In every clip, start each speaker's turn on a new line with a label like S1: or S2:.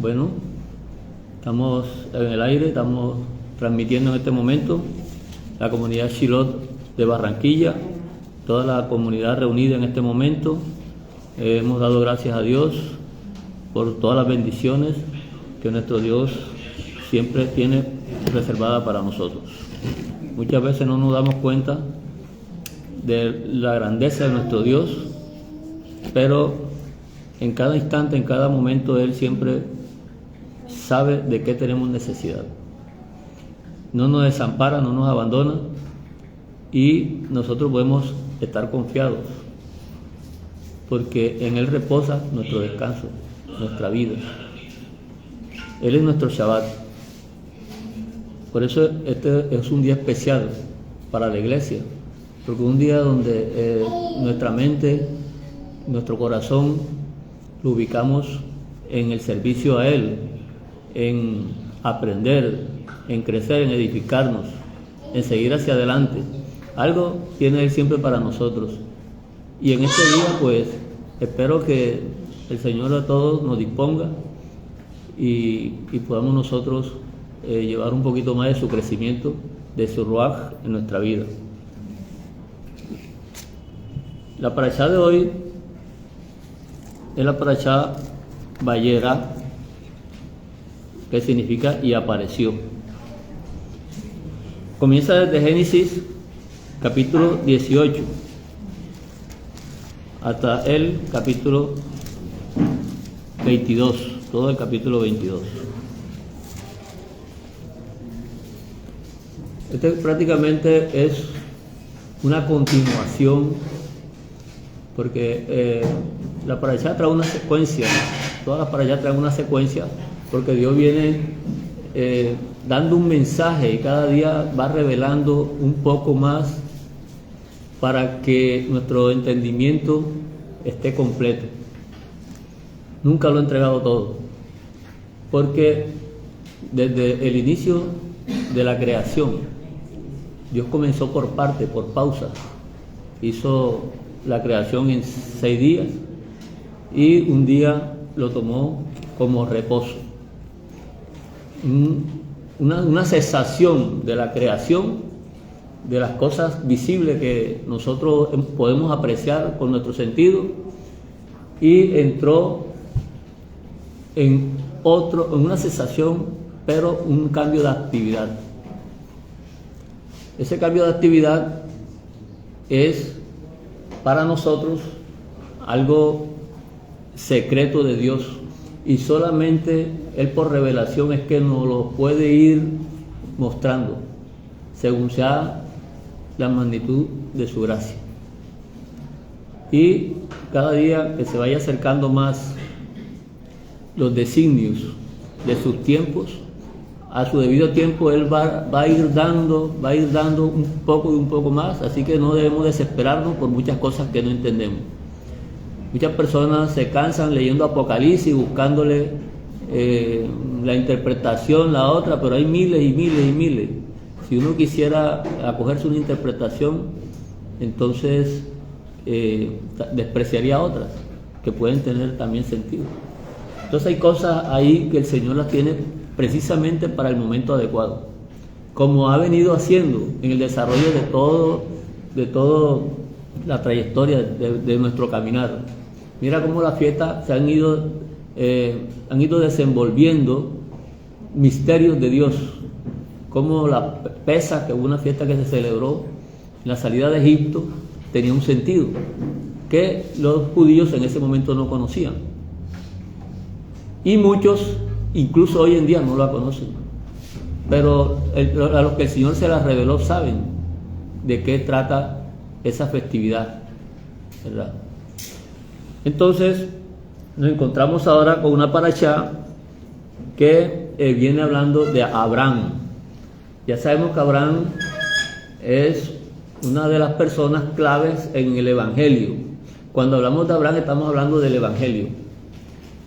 S1: Bueno, estamos en el aire, estamos transmitiendo en este momento la comunidad Shilot de Barranquilla, toda la comunidad reunida en este momento. Hemos dado gracias a Dios por todas las bendiciones que nuestro Dios siempre tiene reservada para nosotros. Muchas veces no nos damos cuenta de la grandeza de nuestro Dios, pero en cada instante, en cada momento, Él siempre sabe de qué tenemos necesidad. No nos desampara, no nos abandona, y nosotros podemos estar confiados porque en Él reposa nuestro descanso, nuestra vida. Él es nuestro Shabbat. Por eso este es un día especial para la iglesia, porque un día donde nuestra mente, nuestro corazón lo ubicamos en el servicio a Él, en aprender, en crecer, en edificarnos, en seguir hacia adelante. Algo tiene Él siempre para nosotros. Y en este día, pues, espero que el Señor a todos nos disponga y podamos nosotros llevar un poquito más de su crecimiento, de su ruaj en nuestra vida. La parashá de hoy es la parashá Vayera, que significa y apareció. Comienza desde Génesis capítulo 18 hasta el capítulo 22, todo el capítulo 22. Este prácticamente es una continuación, porque la parashá trae una secuencia, todas las parashá traen una secuencia, porque Dios viene dando un mensaje y cada día va revelando un poco más para que nuestro entendimiento esté completo. Nunca lo he entregado todo, porque desde el inicio de la creación, Dios comenzó por partes, por pausas. Hizo la creación en 6 días y un día lo tomó como reposo. Una cesación de la creación, de las cosas visibles que nosotros podemos apreciar con nuestro sentido, y entró en una cesación, pero un cambio de actividad. Ese cambio de actividad es para nosotros algo secreto de Dios, y solamente Él por revelación es que nos lo puede ir mostrando según sea la magnitud de su gracia. Y cada día que se vaya acercando más los designios de sus tiempos, a su debido tiempo Él va a ir dando un poco y un poco más, así que no debemos desesperarnos por muchas cosas que no entendemos. Muchas personas se cansan leyendo Apocalipsis, buscándole la interpretación, la otra, pero hay miles y miles y miles. Si uno quisiera acogerse una interpretación, entonces despreciaría otras que pueden tener también sentido. Entonces hay cosas ahí que el Señor las tiene precisamente para el momento adecuado, como ha venido haciendo en el desarrollo de todo la trayectoria de nuestro caminar. Mira cómo las fiestas se han ido desenvolviendo misterios de Dios, como la Pesaj, que hubo una fiesta que se celebró en la salida de Egipto, tenía un sentido que los judíos en ese momento no conocían, y muchos incluso hoy en día no la conocen, pero a los que el Señor se la reveló saben de qué trata esa festividad, ¿verdad? Entonces nos encontramos ahora con una parashá que viene hablando de Abraham. Ya sabemos que Abraham es una de las personas claves en el Evangelio. Cuando hablamos de Abraham estamos hablando del Evangelio.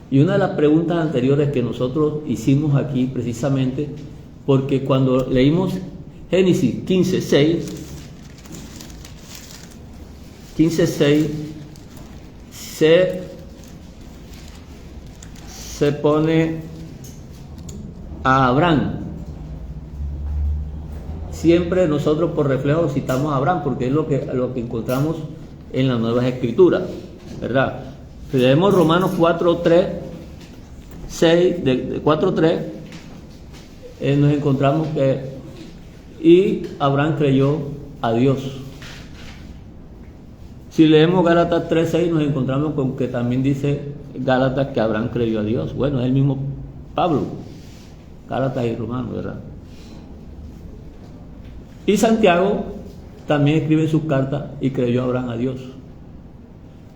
S1: Y una de las preguntas anteriores que nosotros hicimos aquí precisamente, porque cuando leímos Génesis 15:6 se pone a Abraham. Siempre nosotros por reflejo citamos a Abraham porque es lo que encontramos en las Nuevas Escrituras, ¿verdad? Si leemos Romanos 4:3, 6, de 4:3, nos encontramos que y Abraham creyó a Dios. Si leemos Gálatas 3:6, nos encontramos con que también dice Gálatas que Abraham creyó a Dios. Bueno, es el mismo Pablo, Gálatas y Romanos, ¿verdad? Y Santiago también escribe en sus cartas y creyó Abraham a Dios.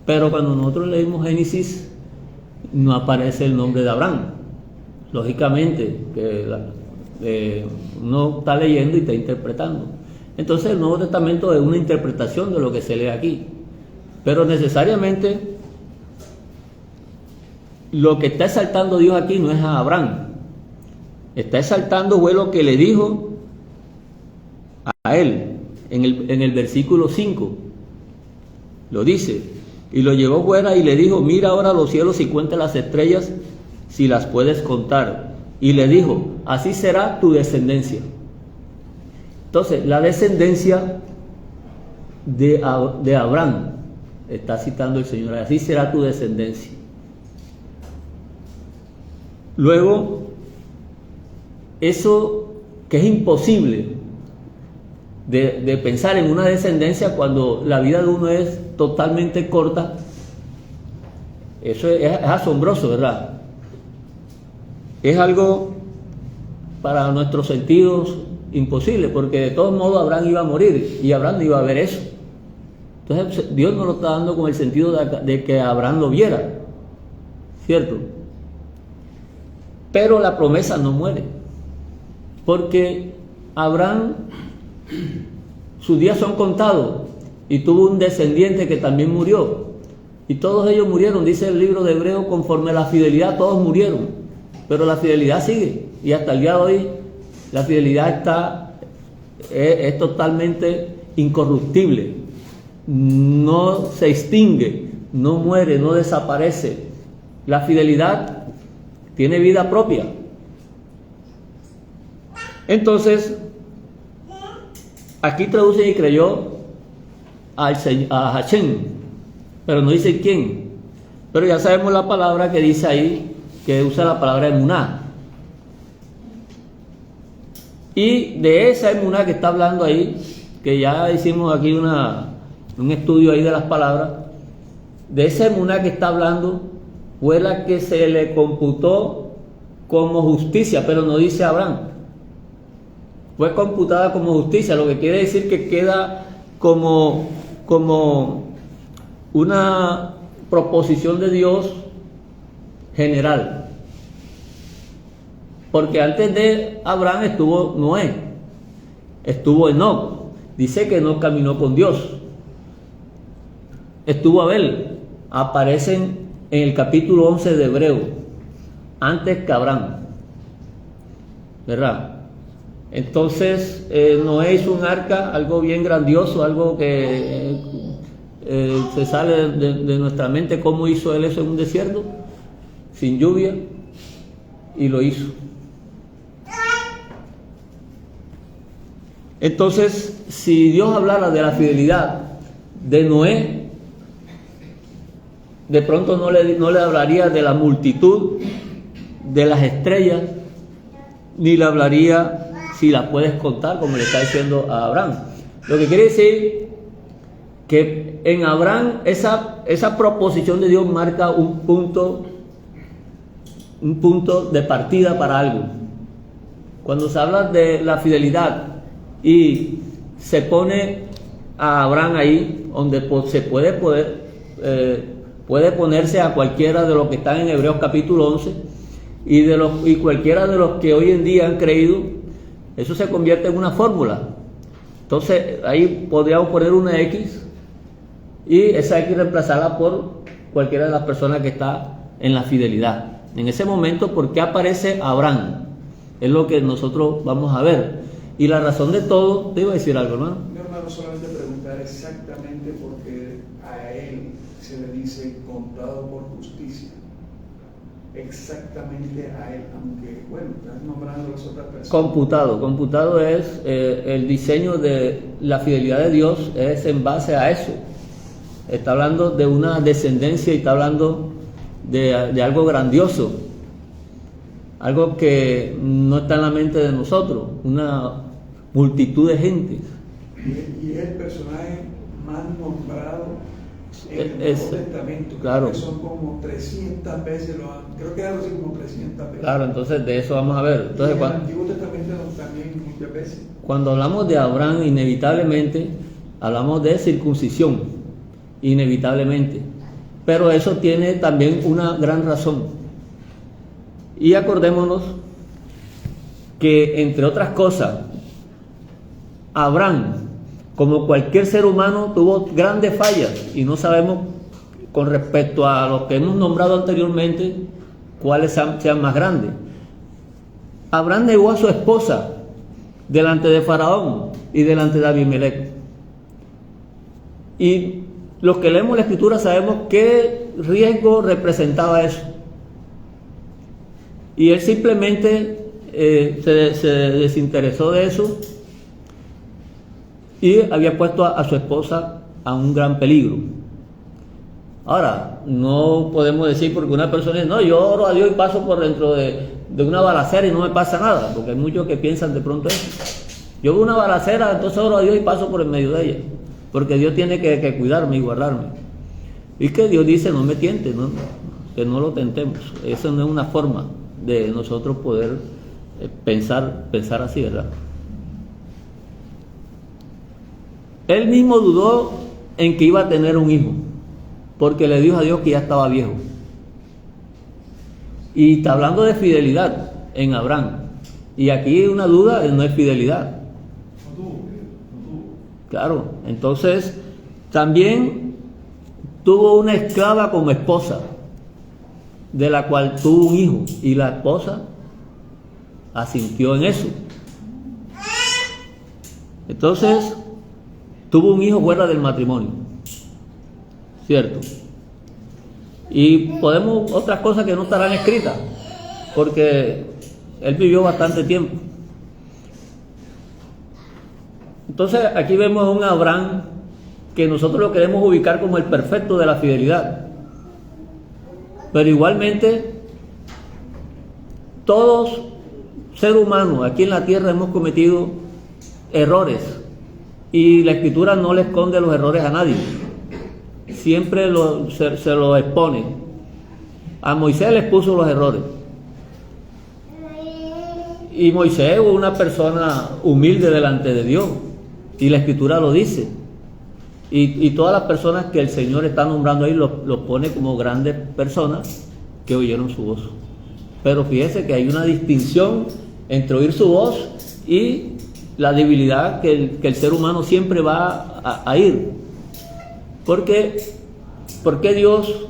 S1: Pero cuando nosotros leímos Génesis, no aparece el nombre de Abraham. Lógicamente, que uno está leyendo y está interpretando. Entonces el Nuevo Testamento es una interpretación de lo que se lee aquí. Pero necesariamente lo que está exaltando Dios aquí no es a Abraham. Está exaltando fue lo que le dijo a él en el versículo 5. Lo dice: y lo llevó fuera y le dijo, mira ahora los cielos y cuenta las estrellas si las puedes contar. Y le dijo, así será tu descendencia. Entonces, la descendencia de Abraham, está citando el Señor, así será tu descendencia. Luego, eso que es imposible de pensar en una descendencia cuando la vida de uno es totalmente corta, eso es asombroso, ¿verdad? Es algo para nuestros sentidos imposible, porque de todos modos Abraham iba a morir y Abraham no iba a ver eso. Entonces Dios nos lo está dando con el sentido de que Abraham lo viera, ¿cierto? Pero la promesa no muere, porque Abraham, sus días son contados y tuvo un descendiente que también murió, y todos ellos murieron, dice el libro de Hebreos, conforme a la fidelidad todos murieron, pero la fidelidad sigue, y hasta el día de hoy la fidelidad es totalmente incorruptible, no se extingue, no muere, no desaparece. La fidelidad tiene vida propia. Entonces, aquí traduce y creyó a Hashem, pero no dice quién. Pero ya sabemos la palabra que dice ahí, que usa la palabra emuná. Y de esa emuná que está hablando ahí, que ya hicimos aquí un estudio ahí de las palabras, de esa emuná que está hablando, fue la que se le computó como justicia, pero no dice Abraham. Fue computada como justicia, lo que quiere decir que queda como una proposición de Dios general. Porque antes de Abraham estuvo Noé, estuvo Enoc, dice que Enoc caminó con Dios, estuvo Abel, aparecen en el capítulo 11 de Hebreo, antes que Abraham, ¿verdad? Entonces Noé hizo un arca, algo bien grandioso, algo que se sale de nuestra mente, cómo hizo él eso en un desierto, sin lluvia, y lo hizo. Entonces, si Dios hablara de la fidelidad de Noé, de pronto no le hablaría de la multitud de las estrellas, ni le hablaría si las puedes contar, como le está diciendo a Abraham. Lo que quiere decir que en Abraham esa proposición de Dios marca un punto de partida para algo. Cuando se habla de la fidelidad y se pone a Abraham ahí, donde se puede ponerse a cualquiera de los que están en Hebreos capítulo 11 y cualquiera de los que hoy en día han creído, eso se convierte en una fórmula. Entonces ahí podríamos poner una X y esa X reemplazarla por cualquiera de las personas que está en la fidelidad. En ese momento, ¿por qué aparece Abraham? Es lo que nosotros vamos a ver. Y la razón de todo, te iba a decir algo, hermano.
S2: Mi hermano, solamente preguntar exactamente por qué a él se le dice contado por justicia. exactamente a él, aunque, bueno, estás nombrando a las otras personas.
S1: Computado es el diseño de la fidelidad de Dios, es en base a eso. Está hablando de una descendencia y está hablando de algo grandioso, algo que no está en la mente de nosotros, una multitud de gente.
S2: Y es el personaje más nombrado en el
S1: Es,
S2: Nuevo Testamento.
S1: claro.
S2: Creo que son como 300 veces, creo que algo así como 300 veces.
S1: Claro, entonces de eso vamos a ver. Entonces,
S2: y en el Antiguo Testamento también muchas veces.
S1: Cuando hablamos de Abraham, inevitablemente hablamos de circuncisión, inevitablemente. Pero eso tiene también una gran razón. Y acordémonos que, entre otras cosas, Abraham, como cualquier ser humano, tuvo grandes fallas y no sabemos, con respecto a lo que hemos nombrado anteriormente, cuáles sean más grandes. Abraham negó a su esposa delante de Faraón y delante de Abimelech. Y los que leemos la Escritura sabemos qué riesgo representaba eso. Y él simplemente se desinteresó de eso y había puesto a su esposa a un gran peligro. Ahora, no podemos decir porque una persona dice, no, yo oro a Dios y paso por dentro de una balacera y no me pasa nada, porque hay muchos que piensan de pronto eso. Yo veo una balacera, entonces oro a Dios y paso por en medio de ella, porque Dios tiene que cuidarme y guardarme. Y que Dios dice, no me tiente, ¿no? Que no lo tentemos. Eso no es una forma de nosotros poder pensar así, ¿verdad? Él mismo dudó en que iba a tener un hijo, porque le dijo a Dios que ya estaba viejo. Y está hablando de fidelidad en Abraham. Y aquí una duda no es fidelidad. Claro, entonces también tuvo una esclava como esposa, de la cual tuvo un hijo, y la esposa asintió en eso. Entonces tuvo un hijo fuera del matrimonio, ¿cierto? Y podemos, otras cosas que no estarán escritas, porque él vivió bastante tiempo. Entonces aquí vemos a un Abraham que nosotros lo queremos ubicar como el perfecto de la fidelidad. Pero igualmente, todos ser humanos aquí en la tierra hemos cometido errores, y la Escritura no le esconde los errores a nadie. Siempre se lo expone. A Moisés le expuso los errores. Y Moisés fue una persona humilde delante de Dios, y la Escritura lo dice. Y todas las personas que el Señor está nombrando ahí los pone como grandes personas que oyeron su voz. Pero fíjese que hay una distinción entre oír su voz y la debilidad que el ser humano siempre va a ir. Porque Dios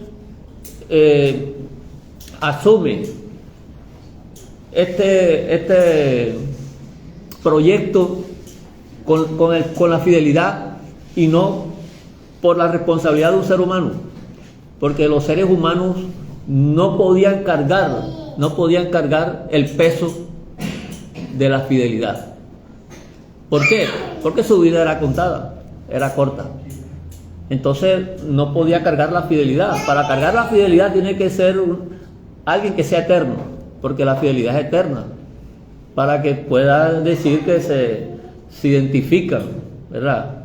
S1: asume este proyecto con la fidelidad y no por la responsabilidad de un ser humano, porque los seres humanos no podían cargar el peso de la fidelidad. ¿Por qué? Porque su vida era contada, era corta. Entonces no podía cargar la fidelidad. Para cargar la fidelidad tiene que ser alguien que sea eterno, porque la fidelidad es eterna, para que pueda decir que se identifican, ¿verdad?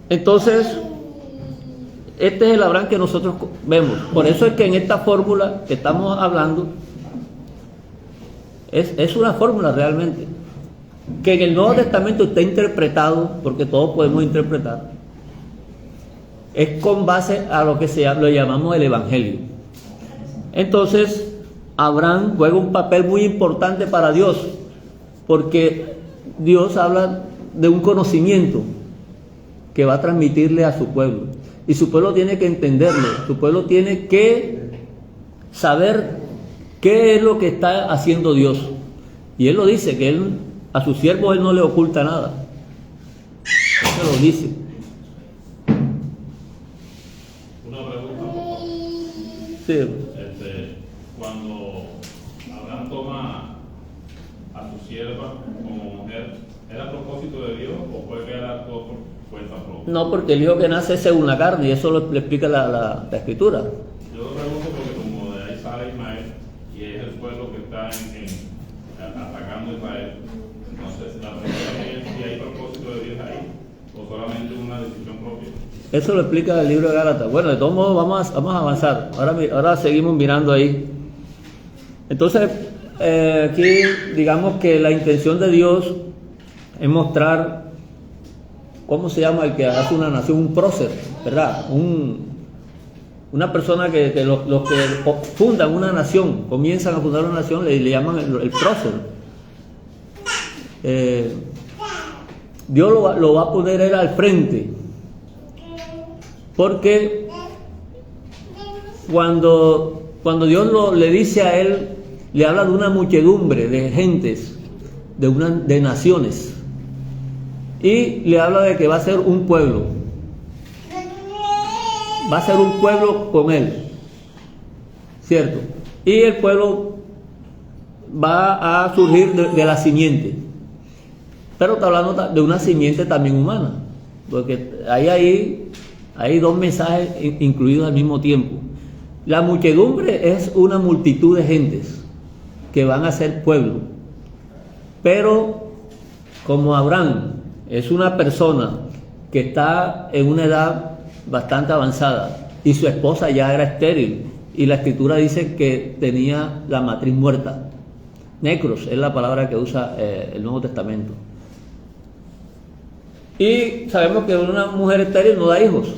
S1: Entonces, este es el Abraham que nosotros vemos. Por eso es que en esta fórmula que estamos hablando, es una fórmula realmente, que en el Nuevo Testamento está interpretado, porque todos podemos interpretar, es con base a lo que lo llamamos el Evangelio. Entonces, Abraham juega un papel muy importante para Dios, porque Dios habla de un conocimiento que va a transmitirle a su pueblo, y su pueblo tiene que entenderlo, su pueblo tiene que saber qué es lo que está haciendo Dios. Y él lo dice, que él a su siervo él no le oculta nada. Eso lo dice.
S3: Una pregunta,
S1: Sí.
S3: Cuando Abraham toma a su sierva como mujer, ¿era a propósito de Dios o fue que él actuó por cuenta propia?
S1: No, porque el hijo que nace es según la carne, y eso lo explica la escritura.
S3: Yo lo pregunto porque como de ahí sale Ismael y es el pueblo que está atacando a Israel, entonces la pregunta es si hay propósito de Dios ahí o solamente una decisión propia.
S1: Eso lo explica el libro de Gálatas. Bueno, de todos modos vamos a avanzar. Ahora seguimos mirando ahí. Entonces, aquí digamos que la intención de Dios es mostrar, ¿cómo se llama el que hace una nación? Un prócer, ¿verdad? Una persona que los que fundan una nación, comienzan a fundar una nación, le llaman el prócer. Dios lo va a poner él al frente. Porque cuando Dios le dice a él, le habla de una muchedumbre de gentes, de naciones, y le habla de que va a ser un pueblo. Va a ser un pueblo con él, ¿cierto? Y el pueblo va a surgir de la simiente. Pero está hablando de una simiente también humana, porque hay dos mensajes incluidos al mismo tiempo. La muchedumbre es una multitud de gentes que van a ser pueblo. Pero como Abraham es una persona que está en una edad bastante avanzada y su esposa ya era estéril, y la escritura dice que tenía la matriz muerta. Necros es la palabra que usa el Nuevo Testamento. Y sabemos que una mujer estéril no da hijos.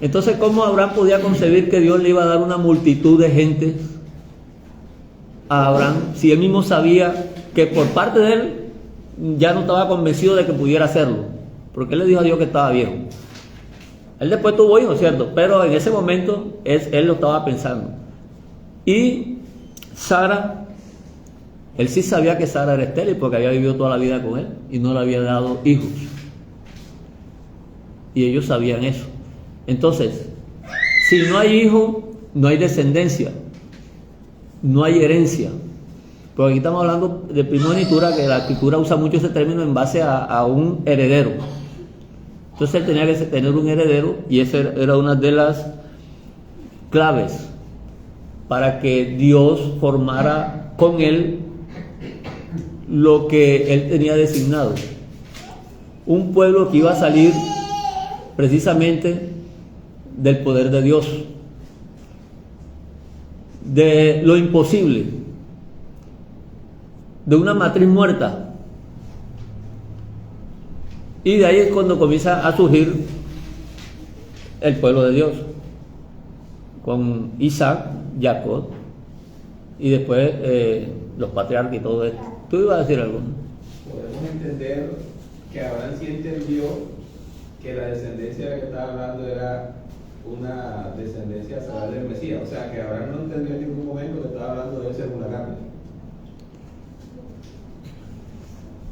S1: Entonces, ¿cómo Abraham podía concebir que Dios le iba a dar una multitud de gente a Abraham si él mismo sabía que por parte de él ya no estaba convencido de que pudiera hacerlo? Porque él le dijo a Dios que estaba viejo. Él después tuvo hijos, ¿cierto? Pero en ese momento él lo estaba pensando. Y Sara, él sí sabía que Sara era estéril porque había vivido toda la vida con él y no le había dado hijos. Y ellos sabían eso. Entonces, si no hay hijo, no hay descendencia, no hay herencia. Porque aquí estamos hablando de primogenitura, que la escritura usa mucho ese término en base a un heredero. Entonces él tenía que tener un heredero, y esa era una de las claves para que Dios formara con él lo que él tenía designado. Un pueblo que iba a salir precisamente del poder de Dios, de lo imposible, de una matriz muerta. Y de ahí es cuando comienza a surgir el pueblo de Dios, con Isaac, Jacob, y después los patriarcas y todo esto. ¿Tú ibas a decir algo?
S4: Podemos entender que Abraham sí entendió que la descendencia de la que estaba hablando era una descendencia sagrada del Mesías. O sea, que Abraham no entendió en ningún momento que estaba hablando de él según la carne.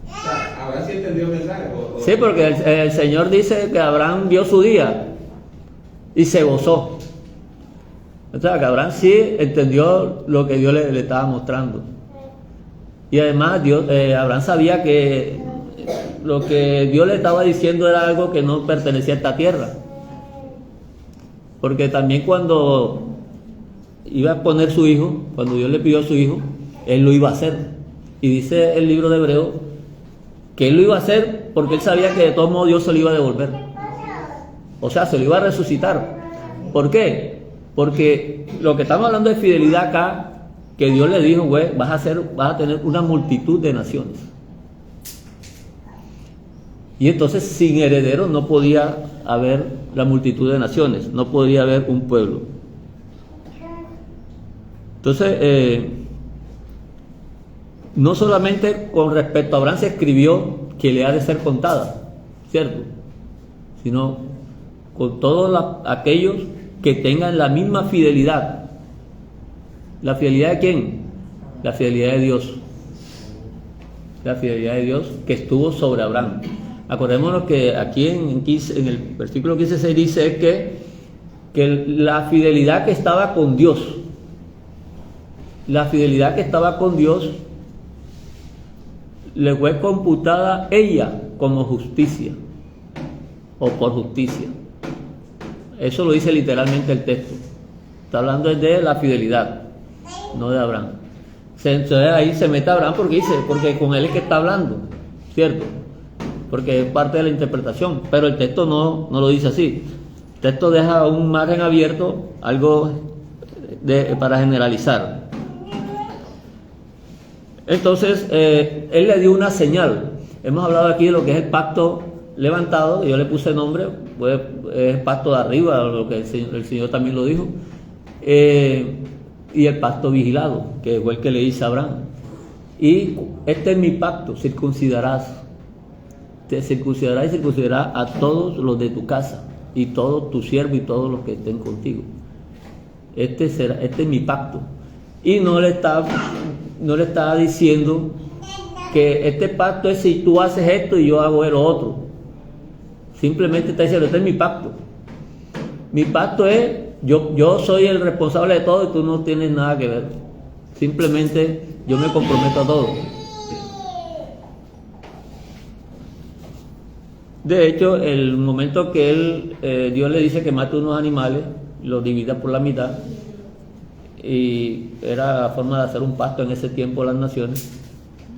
S4: O sea, Abraham sí entendió el mensaje.
S1: Sí, porque el Señor dice que Abraham vio su día y se gozó. O sea, que Abraham sí entendió lo que Dios le estaba mostrando. Y además Abraham sabía que lo que Dios le estaba diciendo era algo que no pertenecía a esta tierra. Porque también cuando iba a poner su hijo, cuando Dios le pidió a su hijo, él lo iba a hacer. Y dice el libro de Hebreos que él lo iba a hacer porque él sabía que de todos modos Dios se lo iba a devolver. O sea, se lo iba a resucitar. ¿Por qué? Porque lo que estamos hablando de fidelidad acá, que Dios le dijo, güey, vas a tener una multitud de naciones. Y entonces sin herederos no podía haber la multitud de naciones, no podía haber un pueblo. Entonces, no solamente con respecto a Abraham se escribió que le ha de ser contada, ¿cierto? Sino con todos aquellos que tengan la misma fidelidad. ¿La fidelidad de quién? La fidelidad de Dios. La fidelidad de Dios que estuvo sobre Abraham. Acordémonos que aquí en el versículo 15 se dice que que la fidelidad que estaba con Dios, la fidelidad que estaba con Dios, le fue computada ella como justicia, o por justicia. Eso lo dice literalmente el texto. Está hablando de la fidelidad, no de Abraham. Entonces ahí se mete Abraham porque con él es que está hablando, ¿cierto? Porque es parte de la interpretación, pero el texto no lo dice así. El texto deja un margen abierto, algo para generalizar. Entonces, él le dio una señal. Hemos hablado aquí de lo que es el pacto levantado, yo le puse nombre, pues, es el pacto de arriba, lo que el Señor también lo dijo, y el pacto vigilado, que fue el que le dice a Abraham. Y este es mi pacto, circuncidarás. Te circuncidarás y circuncidarás a todos los de tu casa, y todos tus siervos y todos los que estén contigo. Este es mi pacto. Y no le está diciendo que este pacto es si tú haces esto y yo hago lo otro. Simplemente está diciendo, este es mi pacto. Mi pacto es, yo soy el responsable de todo y tú no tienes nada que ver. Simplemente yo me comprometo a todo. De hecho, el momento que Dios le dice que mate unos animales, los divida por la mitad, y era la forma de hacer un pacto en ese tiempo las naciones,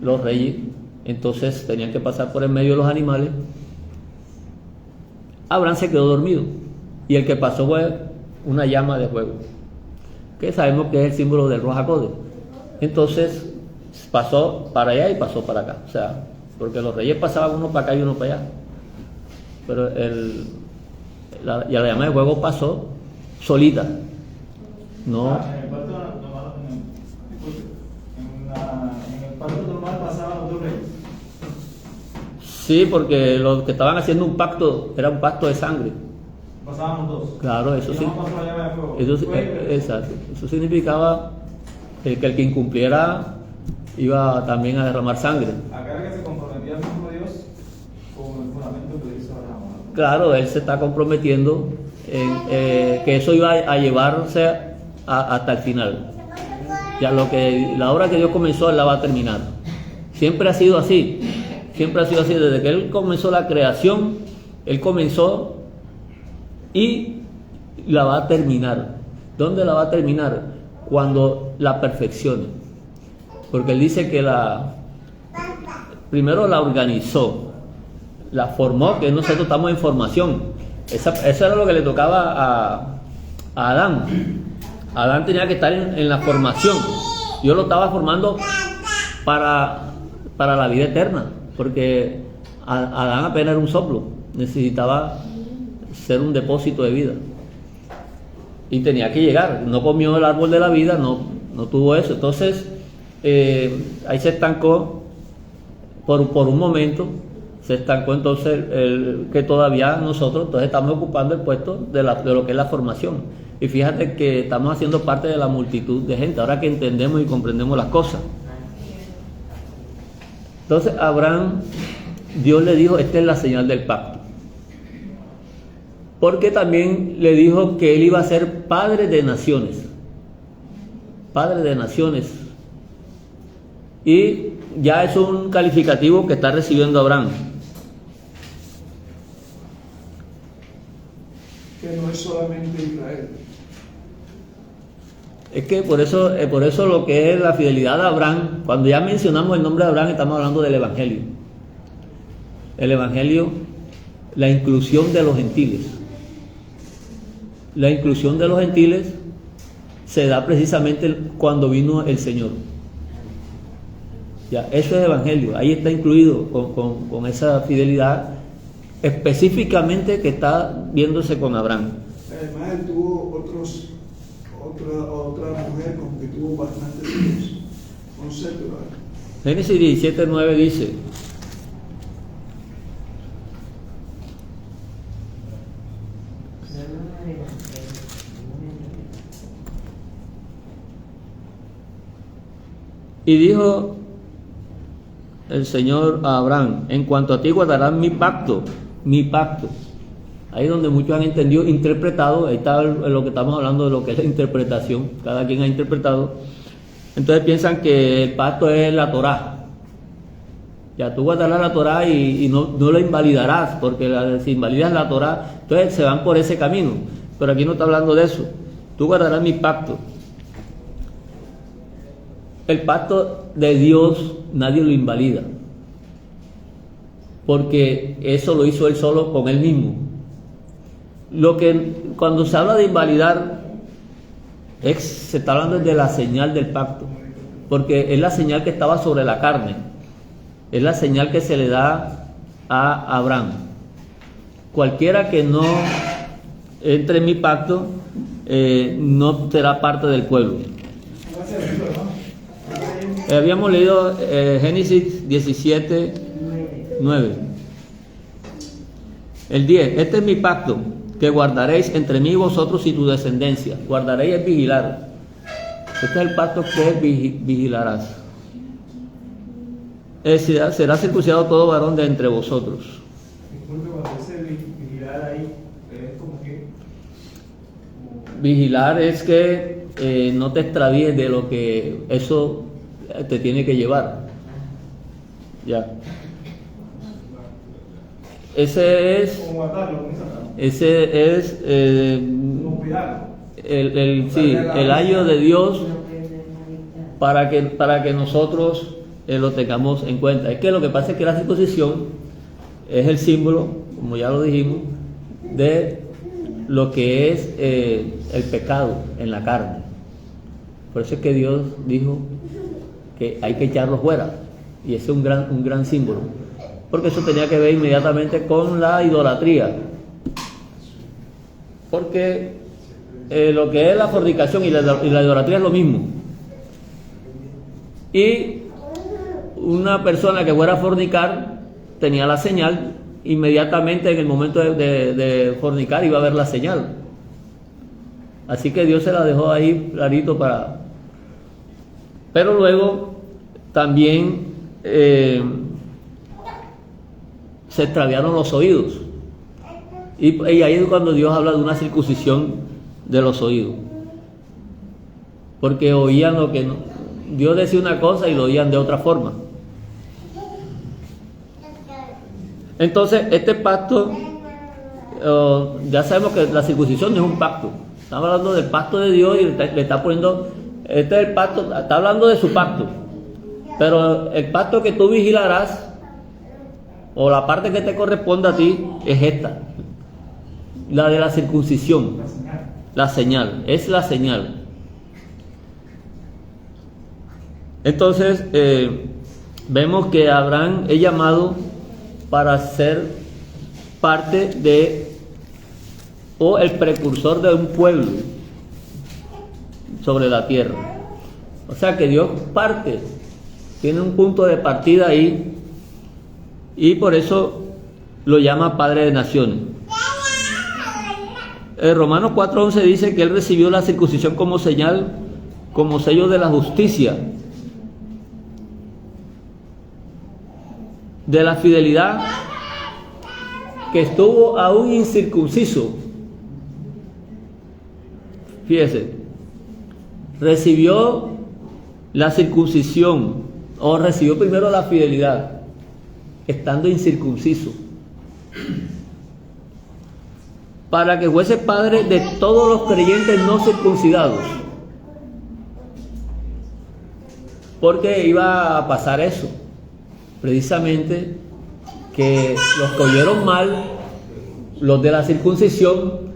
S1: los reyes, entonces tenían que pasar por el medio de los animales. Abraham se quedó dormido y el que pasó fue una llama de fuego, que sabemos que es el símbolo del Ruach HaKodesh. Entonces pasó para allá y pasó para acá, o sea, porque los reyes pasaban uno para acá y uno para allá, pero la llama de fuego pasó solita. No.
S5: En el pacto normal pasaban los dos reyes.
S1: Sí, porque los que estaban haciendo un pacto era un pacto de sangre.
S5: Pasábamos dos.
S1: Claro, eso
S5: Y
S1: sí.
S5: no pasó la llama de fuego.
S1: Exacto. Eso significaba que el que incumpliera iba también a derramar sangre.
S5: Acá era que se comprometía el mismo Dios con el fundamento que le hizo Abraham.
S1: Claro, él se está comprometiendo en que eso iba a llevarse hasta el final. Ya la obra que Dios comenzó, él la va a terminar. Siempre ha sido así. Siempre ha sido así. Desde que él comenzó la creación, él comenzó y la va a terminar. ¿Dónde la va a terminar? Cuando la perfeccione. Porque él dice que primero la organizó, la formó, que nosotros estamos en formación. Eso era lo que le tocaba a Adán. Adán tenía que estar en la formación. Dios lo estaba formando para la vida eterna, porque Adán apenas era un soplo, necesitaba ser un depósito de vida. Y tenía que llegar, no comió el árbol de la vida, no tuvo eso. Entonces, ahí se estancó por un momento, se estancó entonces que todavía nosotros entonces estamos ocupando el puesto de lo que es la formación. Y fíjate que estamos haciendo parte de la multitud de gente, ahora que entendemos y comprendemos las cosas. Entonces Abraham, Dios le dijo, esta es la señal del pacto. Porque también le dijo que él iba a ser padre de naciones. Padre de naciones. Y ya es un calificativo que está recibiendo Abraham.
S2: Que no es solamente Israel.
S1: Es que por eso lo que es la fidelidad de Abraham, cuando ya mencionamos el nombre de Abraham, estamos hablando del Evangelio. El Evangelio, la inclusión de los gentiles. La inclusión de los gentiles se da precisamente cuando vino el Señor. Ya, eso es Evangelio, ahí está incluido con esa fidelidad específicamente que está viéndose con Abraham.
S2: Además, él tuvo otra mujer con que tuvo bastantes hijos, con Sétura.
S1: Génesis 17:9 dice: y dijo el Señor a Abraham: en cuanto a ti guardarás mi pacto. Ahí es donde muchos han entendido, interpretado, ahí está lo que estamos hablando de lo que es la interpretación, cada quien ha interpretado. Entonces piensan que el pacto es la Torá. Ya tú guardarás la Torá y no la invalidarás, porque si invalidas la Torá, entonces se van por ese camino. Pero aquí no está hablando de eso. Tú guardarás mi pacto. El pacto de Dios nadie lo invalida, porque eso lo hizo Él solo con Él mismo. Cuando se habla de invalidar, se está hablando de la señal del pacto, porque es la señal que estaba sobre la carne, es la señal que se le da a Abraham. Cualquiera que no entre en mi pacto no será parte del pueblo. Habíamos leído Génesis 17, 9. El 10, este es mi pacto que guardaréis entre mí y vosotros y tu descendencia. Guardaréis es vigilar. Este es el pacto que vigilarás. Será circuncidado todo varón de entre vosotros.
S5: Disculpe, cuando dice vigilar ahí, es como que...
S1: Vigilar es que no te extravíes de lo que eso te tiene que llevar. Ya. Ese es...
S5: Como guardarlo, como esa.
S1: Ese es
S5: Como cuidarlo.
S1: el ayo de Dios para que nosotros lo tengamos en cuenta. Es que lo que pasa es que la circuncisión es el símbolo, como ya lo dijimos, de lo que es el pecado en la carne. Por eso es que Dios dijo que hay que echarlo fuera, y ese es un gran símbolo, porque eso tenía que ver inmediatamente con la idolatría, porque lo que es la fornicación y la idolatría es lo mismo. Y una persona que fuera a fornicar tenía la señal, inmediatamente en el momento de fornicar iba a ver la señal. Así que Dios se la dejó ahí clarito para... Pero luego también se extraviaron los oídos. Y ahí es cuando Dios habla de una circuncisión de los oídos. Porque oían lo que no... Dios decía una cosa y lo oían de otra forma. Entonces, este pacto, ya sabemos que la circuncisión no es un pacto. Estamos hablando del pacto de Dios y le está poniendo, este es el pacto, está hablando de su pacto. Pero el pacto que tú vigilarás, o la parte que te corresponde a ti, es esta, la de la circuncisión. La señal, es la señal. Entonces, vemos que Abraham es llamado para ser parte de, o el precursor de un pueblo sobre la tierra. O sea que Dios tiene un punto de partida ahí, y por eso lo llama Padre de Naciones. Romanos 4:11 dice que él recibió la circuncisión como señal, como sello de la justicia, de la fidelidad, que estuvo aún incircunciso. Fíjese, recibió la circuncisión, o recibió primero la fidelidad, estando incircunciso, para que fuese padre de todos los creyentes no circuncidados. Porque iba a pasar eso, precisamente, que los que oyeron mal, los de la circuncisión,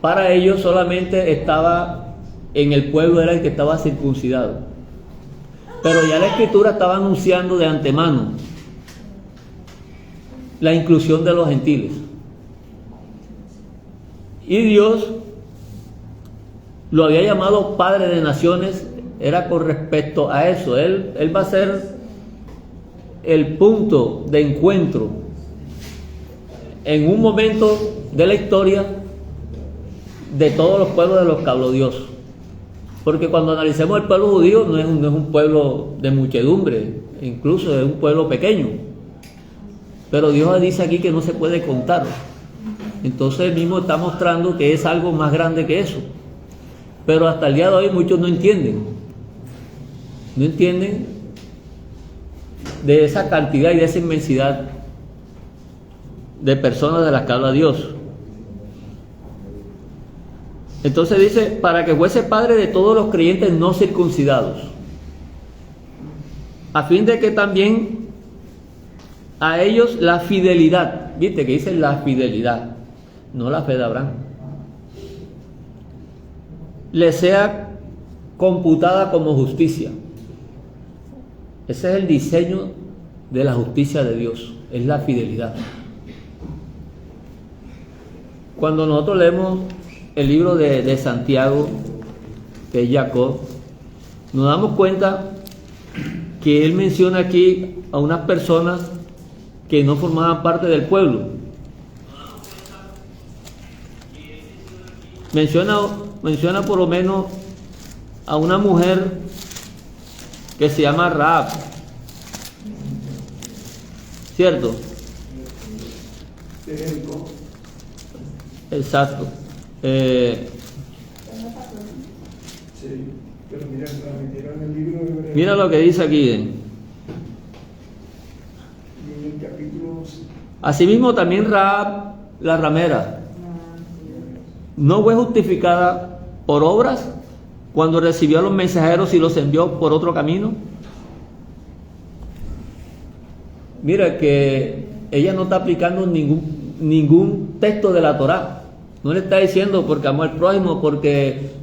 S1: para ellos solamente estaba en el pueblo, era el que estaba circuncidado. Pero ya la Escritura estaba anunciando de antemano la inclusión de los gentiles. Y Dios lo había llamado Padre de Naciones, era con respecto a eso. Él va a ser el punto de encuentro en un momento de la historia de todos los pueblos de los que habló Dios. Porque cuando analicemos el pueblo judío, no es un pueblo de muchedumbre, incluso es un pueblo pequeño. Pero Dios dice aquí que no se puede contar. Entonces él mismo está mostrando que es algo más grande que eso. Pero hasta el día de hoy muchos no entienden. No entienden de esa cantidad y de esa inmensidad de personas de las que habla Dios. Entonces dice, para que fuese padre de todos los creyentes no circuncidados, a fin de que también a ellos la fidelidad, viste que dice la fidelidad, no la fe de Abraham, le sea computada como justicia. Ese es el diseño de la justicia de Dios, es la fidelidad. Cuando nosotros leemos el libro de Santiago, que es Jacob, nos damos cuenta que él menciona aquí a unas personas que no formaban parte del pueblo. Menciona por lo menos a una mujer que se llama Rahab, ¿cierto?
S2: De Jericó.
S1: Exacto.
S2: Sí, pero mira, la metieron en el libro de Hebreo.
S1: Mira lo que dice aquí.
S2: Y en el capítulo 11.
S1: Asimismo también Rahab, la ramera, no fue justificada por obras cuando recibió a los mensajeros y los envió por otro camino. Mira que ella no está aplicando ningún texto de la Torá. No le está diciendo porque amó al prójimo, porque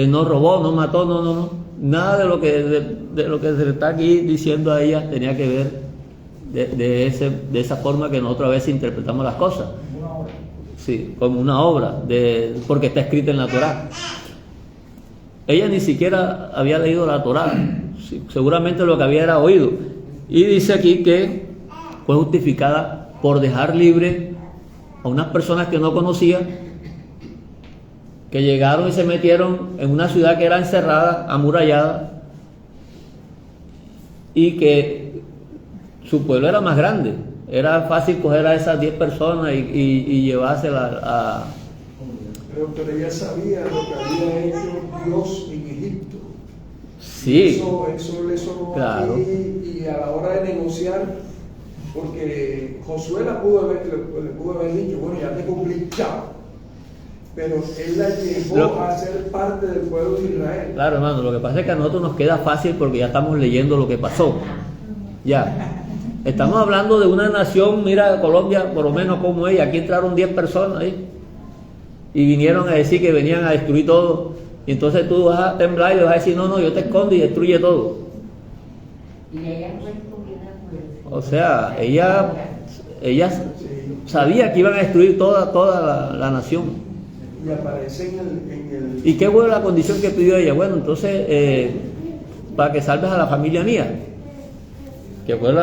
S1: no robó, no mató, no. Nada de lo que se le está aquí diciendo a ella tenía que ver de esa forma que nosotros a veces interpretamos las cosas. Sí, como una obra, porque está escrita en la Torá. Ella ni siquiera había leído la Torá, sí, seguramente lo que había era oído. Y dice aquí que fue justificada por dejar libre a unas personas que no conocía, que llegaron y se metieron en una ciudad que era encerrada, amurallada, y que su pueblo era más grande. Era fácil coger a esas 10 personas y llevárselas a...
S2: Pero ella sabía lo que había hecho Dios en Egipto.
S1: Sí.
S2: Eso le sonó
S1: claro.
S2: Aquí, y a la hora de negociar, porque Josué le pudo haber dicho, bueno, ya te cumplí, chao. Pero él la llevó a ser parte del pueblo de Israel.
S1: Claro, hermano, lo que pasa es que a nosotros nos queda fácil porque ya estamos leyendo lo que pasó. Ya. Estamos hablando de una nación, mira Colombia, por lo menos como ella, aquí entraron 10 personas ahí y vinieron a decir que venían a destruir todo, y entonces tú vas a temblar y le vas a decir, no, yo te escondo y destruye todo.
S6: Y ella fue escogida por el...
S1: O sea, ella sabía que iban a destruir toda la nación.
S2: Y aparece en el...
S1: ¿Y qué fue la condición que pidió ella? Bueno, entonces, para que salves a la familia mía, que fue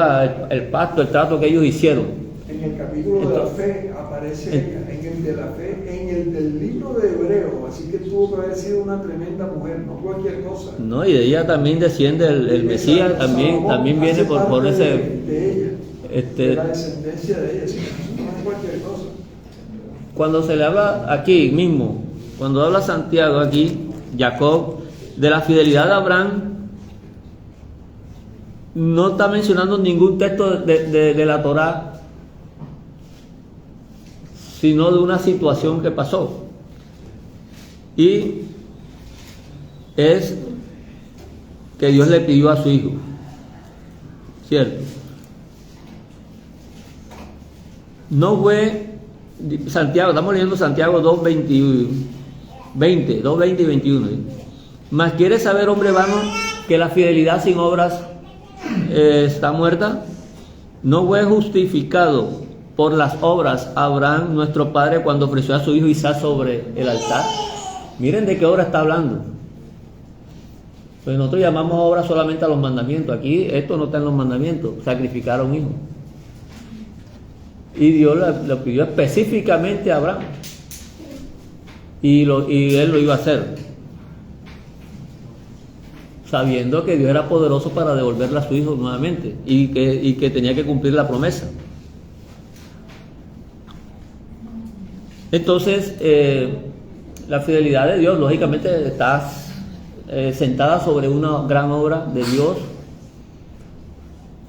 S1: el pacto, el trato que ellos hicieron.
S2: En el capítulo de la fe aparece ella, en el de la fe, en el del libro de Hebreo, así que tuvo que haber sido una tremenda mujer, no cualquier cosa.
S1: No, y de ella también desciende el Mesías, también viene por ese...
S2: De ella, de la descendencia de ella, así que no es cualquier cosa.
S1: Cuando se le habla aquí mismo, cuando habla Santiago aquí, Jacob, de la fidelidad de Abraham, no está mencionando ningún texto de la Torá, sino de una situación que pasó. Y es que Dios le pidió a su hijo, ¿cierto? No fue Santiago, estamos leyendo Santiago 2:20 y 21. Mas quiere saber, hombre vano, que la fidelidad sin obras está muerta. No fue justificado por las obras Abraham, nuestro padre, cuando ofreció a su hijo Isaac sobre el altar. Miren de qué obra está hablando. Pues nosotros llamamos obra solamente a los mandamientos. Aquí esto no está en los mandamientos, sacrificar a un hijo. Y Dios le pidió específicamente a Abraham, y él lo iba a hacer, sabiendo que Dios era poderoso para devolverle a su hijo nuevamente, y que tenía que cumplir la promesa. Entonces, la fidelidad de Dios, lógicamente, está sentada sobre una gran obra de Dios,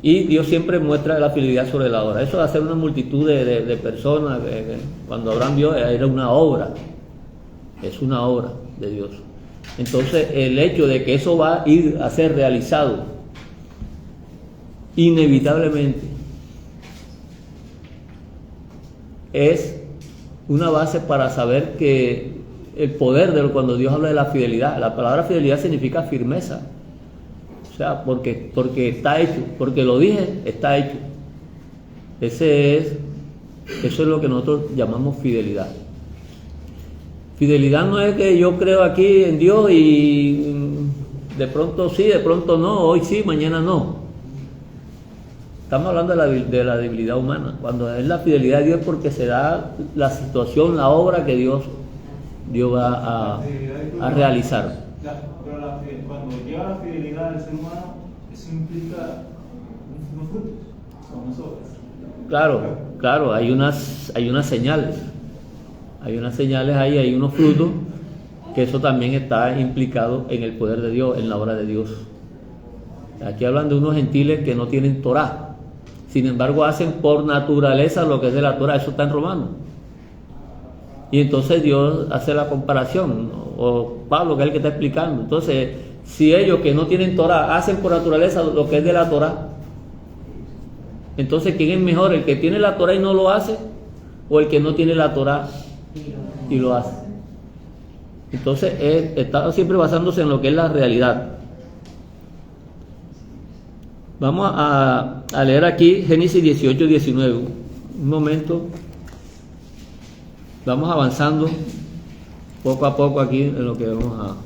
S1: y Dios siempre muestra la fidelidad sobre la obra. Eso de hacer una multitud de personas, cuando Abraham vio, era una obra, es una obra de Dios. Entonces, el hecho de que eso va a ir a ser realizado inevitablemente es una base para saber que el poder de cuando Dios habla de la fidelidad, la palabra fidelidad significa firmeza. O sea, porque está hecho, porque lo dije, está hecho. Eso es lo que nosotros llamamos fidelidad. Fidelidad no es que yo creo aquí en Dios y de pronto sí, de pronto no, hoy sí, mañana no. Estamos hablando de la debilidad humana. Cuando es la fidelidad de Dios, porque se da la situación, la obra que Dios va a realizar.
S5: Pero cuando llega la fidelidad del ser humano, eso implica unos frutos, son unas obras. Claro, hay unas señales. Hay unas señales ahí, hay unos frutos, que eso también está implicado en el poder de Dios, en la obra de Dios. Aquí hablan de unos gentiles que no tienen Torá, sin embargo hacen por naturaleza lo que es de la Torá, eso está en Romanos. Y entonces Dios hace la comparación, o Pablo, que es el que está explicando. Entonces, si ellos que no tienen Torá hacen por naturaleza lo que es de la Torá, entonces ¿quién es mejor? ¿El que tiene la Torá y no lo hace? ¿O el que no tiene la Torá y lo hace? Entonces, está siempre basándose en lo que es la realidad. Vamos a leer aquí Génesis 18, 19. Un momento. Vamos avanzando poco a poco aquí en lo que vamos a...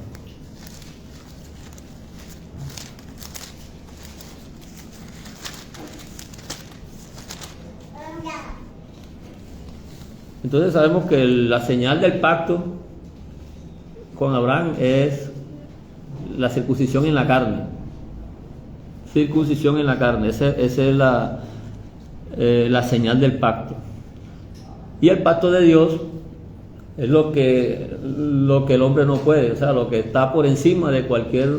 S5: Entonces sabemos que la señal del pacto con Abraham es la circuncisión en la carne. Circuncisión en la carne, esa es la señal del pacto. Y el pacto de Dios es lo que el hombre no puede, o sea, lo que está por encima de cualquier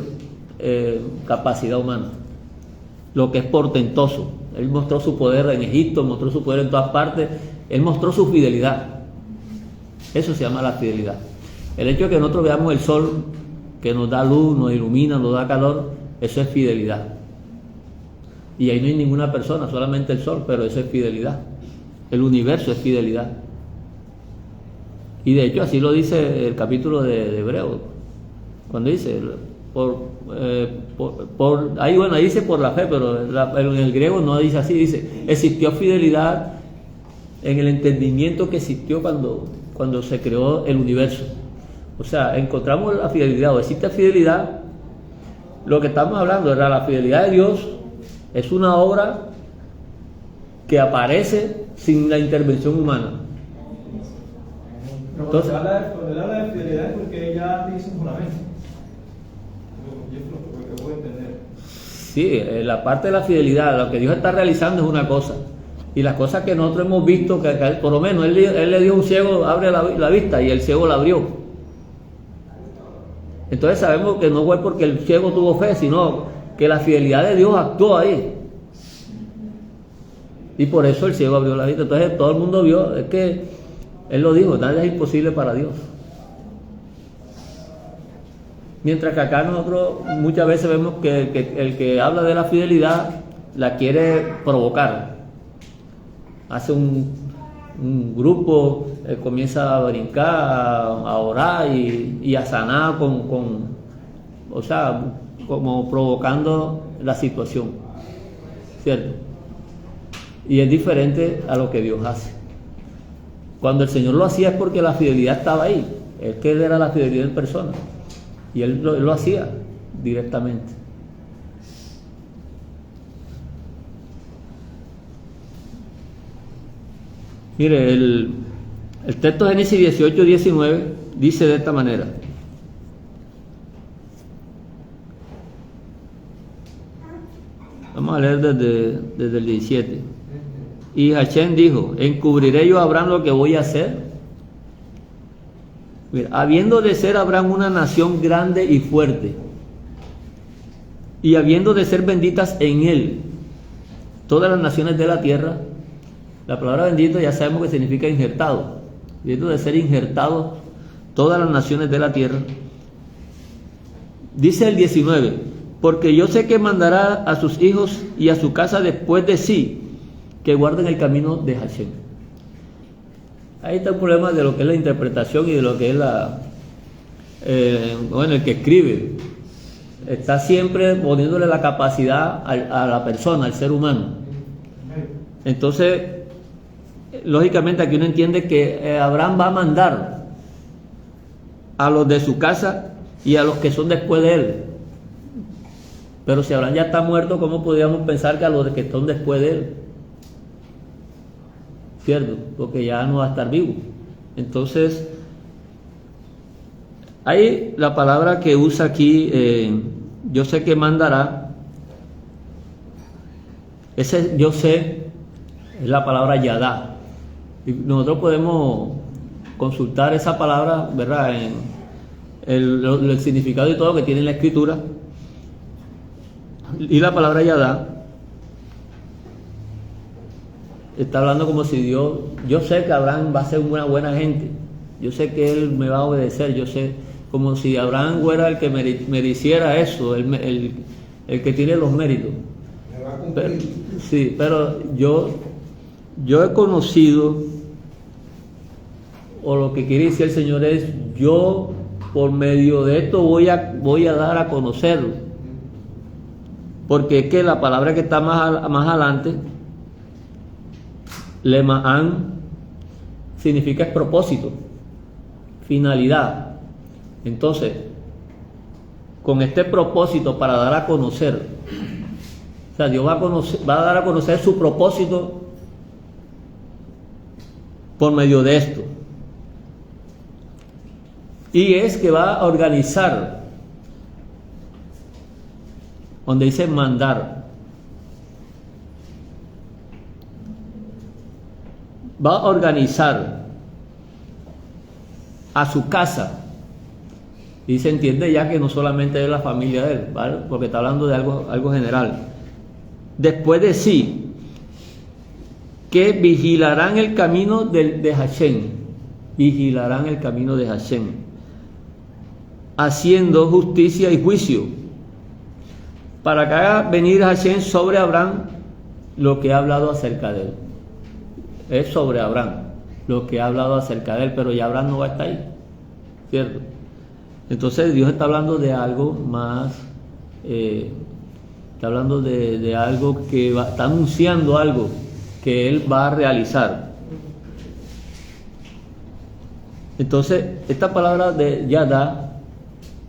S5: capacidad humana, lo que es portentoso. Él mostró su poder en Egipto, mostró su poder en todas partes, él mostró su fidelidad. Eso se llama la fidelidad. El hecho de que nosotros veamos el sol, que nos da luz, nos ilumina, nos da calor, eso es fidelidad. Y ahí no hay ninguna persona, solamente el sol, pero eso es fidelidad. El universo es fidelidad. Y de hecho así lo dice el capítulo de Hebreos, cuando dice ahí dice por la fe, pero en el griego no dice así, dice existió fidelidad en el entendimiento que existió cuando se creó el universo. O sea, encontramos la fidelidad, o existe fidelidad. Lo que estamos hablando era la fidelidad de Dios, es una obra que aparece sin la intervención humana. Pero cuando él habla de fidelidad es porque ella te hizo un juramento. Yo es lo que puedo entender.
S1: Sí, la parte de la fidelidad, lo que Dios está realizando es una cosa. Y las cosas que nosotros hemos visto, que por lo menos él le dio a un ciego, abre la vista, y el ciego la abrió. Entonces sabemos que no fue porque el ciego tuvo fe, sino que la fidelidad de Dios actuó ahí. Y por eso el ciego abrió la vista. Entonces todo el mundo vio, es que él lo dijo, nada es imposible para Dios. Mientras que acá nosotros muchas veces vemos que el que habla de la fidelidad la quiere provocar. Hace un grupo, comienza a brincar, a orar y a sanar o sea, como provocando la situación, ¿cierto? Y es diferente a lo que Dios hace. Cuando el Señor lo hacía es porque la fidelidad estaba ahí, es que Él era la fidelidad en persona, y Él lo hacía directamente. Mire, el texto de Génesis 18, 19 dice de esta manera: vamos a leer desde el 17. Y Hashem dijo: ¿encubriré yo a Abraham lo que voy a hacer?
S5: Mira, habiendo de ser Abraham una nación grande y fuerte, y habiendo de ser benditas en él todas las naciones de la tierra. La palabra bendito ya sabemos que significa injertado. Habiendo de ser injertados todas las naciones de la tierra. Dice el 19, porque yo sé que mandará a sus hijos y a su casa después de sí, que guarden el camino de Hashem. Ahí está el problema de lo que es la interpretación y de lo que es el que escribe. Está siempre poniéndole la capacidad a la persona, al ser humano. Entonces, lógicamente aquí uno entiende que Abraham va a mandar a los de su casa y a los que son después de él. Pero si Abraham ya está muerto, ¿cómo podríamos pensar que a los que son después de él? ¿Cierto? Porque ya no va a estar vivo. Entonces, hay la palabra que usa aquí, yo sé que mandará. Ese yo sé es la palabra yadá. Y nosotros podemos consultar esa palabra, ¿verdad? En el significado y todo que tiene en la escritura. Y la palabra yadá está hablando como si Dios, yo sé que Abraham va a ser una buena gente, yo sé que él me va a obedecer, yo sé, como si Abraham fuera el que mereciera eso, el que tiene los méritos.
S2: Me va a cumplir.
S5: Sí, pero yo he conocido, o lo que quiere decir el Señor es, yo por medio de esto voy a dar a conocerlo, porque es que la palabra que está más adelante, Lema'án, significa es propósito, finalidad. Entonces, con este propósito para dar a conocer, o sea, Dios va a dar a conocer su propósito por medio de esto. Y es que va a organizar, donde dice mandar, va a organizar a su casa. Y se entiende ya que no solamente es la familia de él, ¿vale? Porque está hablando de algo general. Después de sí, que vigilarán el camino de Hashem, vigilarán el camino de Hashem, haciendo justicia y juicio, para que haga venir Hashem sobre Abraham lo que ha hablado acerca de él. Es sobre Abraham lo que ha hablado acerca de él, pero ya Abraham no va a estar ahí, ¿cierto? Entonces Dios está hablando de algo más, está hablando de algo que está anunciando algo que él va a realizar. Entonces, esta palabra de yada,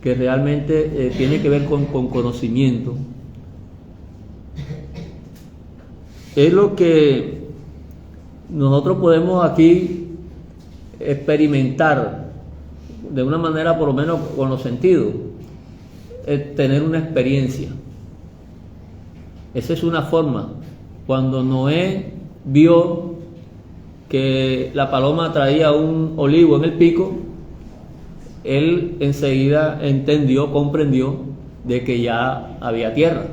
S5: que realmente tiene que ver con conocimiento, es lo que nosotros podemos aquí experimentar de una manera, por lo menos con los sentidos, tener una experiencia. Esa es una forma. Cuando Noé vio que la paloma traía un olivo en el pico, él enseguida comprendió de que ya había tierra.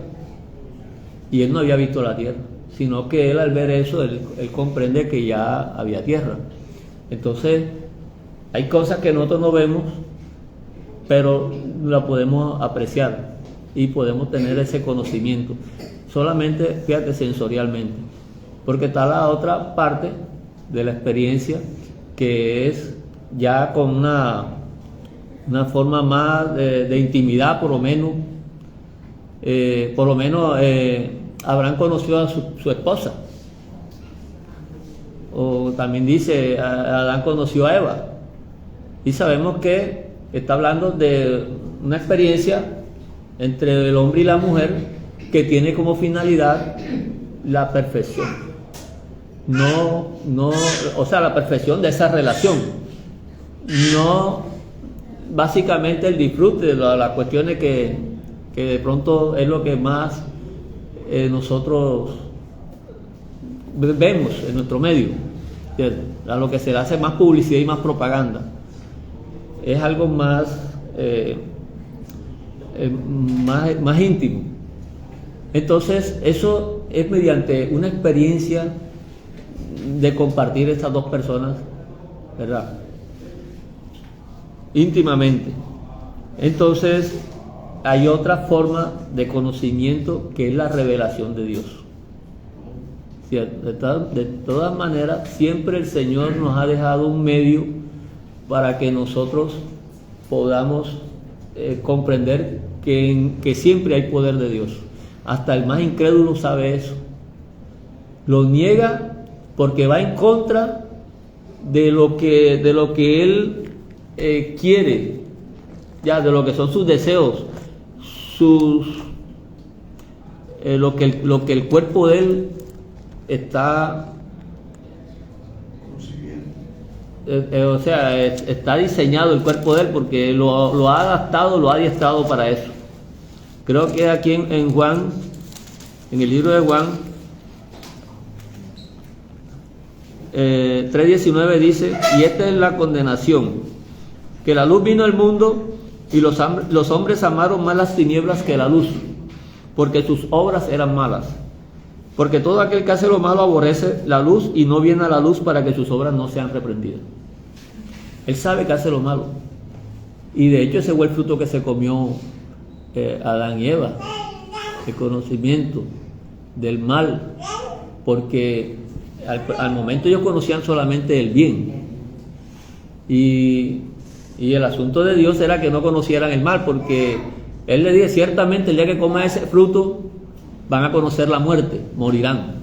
S5: Y él no había visto la tierra, sino que él al ver eso, él comprende que ya había tierra. Entonces, hay cosas que nosotros no vemos, pero la podemos apreciar y podemos tener ese conocimiento. Solamente, fíjate, sensorialmente. Porque está la otra parte de la experiencia, que es ya con una forma más de intimidad, por lo menos. Abraham conoció a su esposa. O también dice, Adán conoció a Eva. Y sabemos que está hablando de una experiencia entre el hombre y la mujer que tiene como finalidad la perfección. La perfección de esa relación. No básicamente el disfrute de las cuestiones que de pronto es lo que más nosotros vemos en nuestro medio, ¿cierto? A lo que se le hace más publicidad y más propaganda. es algo más, más íntimo. Entonces, eso es mediante una experiencia de compartir estas dos personas, ¿verdad? Íntimamente. Entonces, hay otra forma de conocimiento que es la revelación de Dios. De todas maneras, siempre el Señor nos ha dejado un medio para que nosotros podamos comprender que siempre hay poder de Dios. Hasta el más incrédulo sabe eso. Lo niega porque va en contra de lo que él quiere, ya de lo que son sus deseos, lo que el cuerpo de él está está diseñado el cuerpo de él, porque lo ha adaptado, lo ha adiestrado para eso. Creo que aquí en Juan, en el libro de Juan 3:19 dice: y esta es la condenación, que la luz vino al mundo y los hombres amaron más las tinieblas que la luz, porque sus obras eran malas. Porque todo aquel que hace lo malo aborrece la luz y no viene a la luz para que sus obras no sean reprendidas. Él sabe que hace lo malo, y de hecho ese fue el fruto que se comió Adán y Eva, el conocimiento del mal, porque al momento ellos conocían solamente el bien, y el asunto de Dios era que no conocieran el mal, porque Él le dice: ciertamente el día que coman ese fruto van a conocer la muerte, morirán.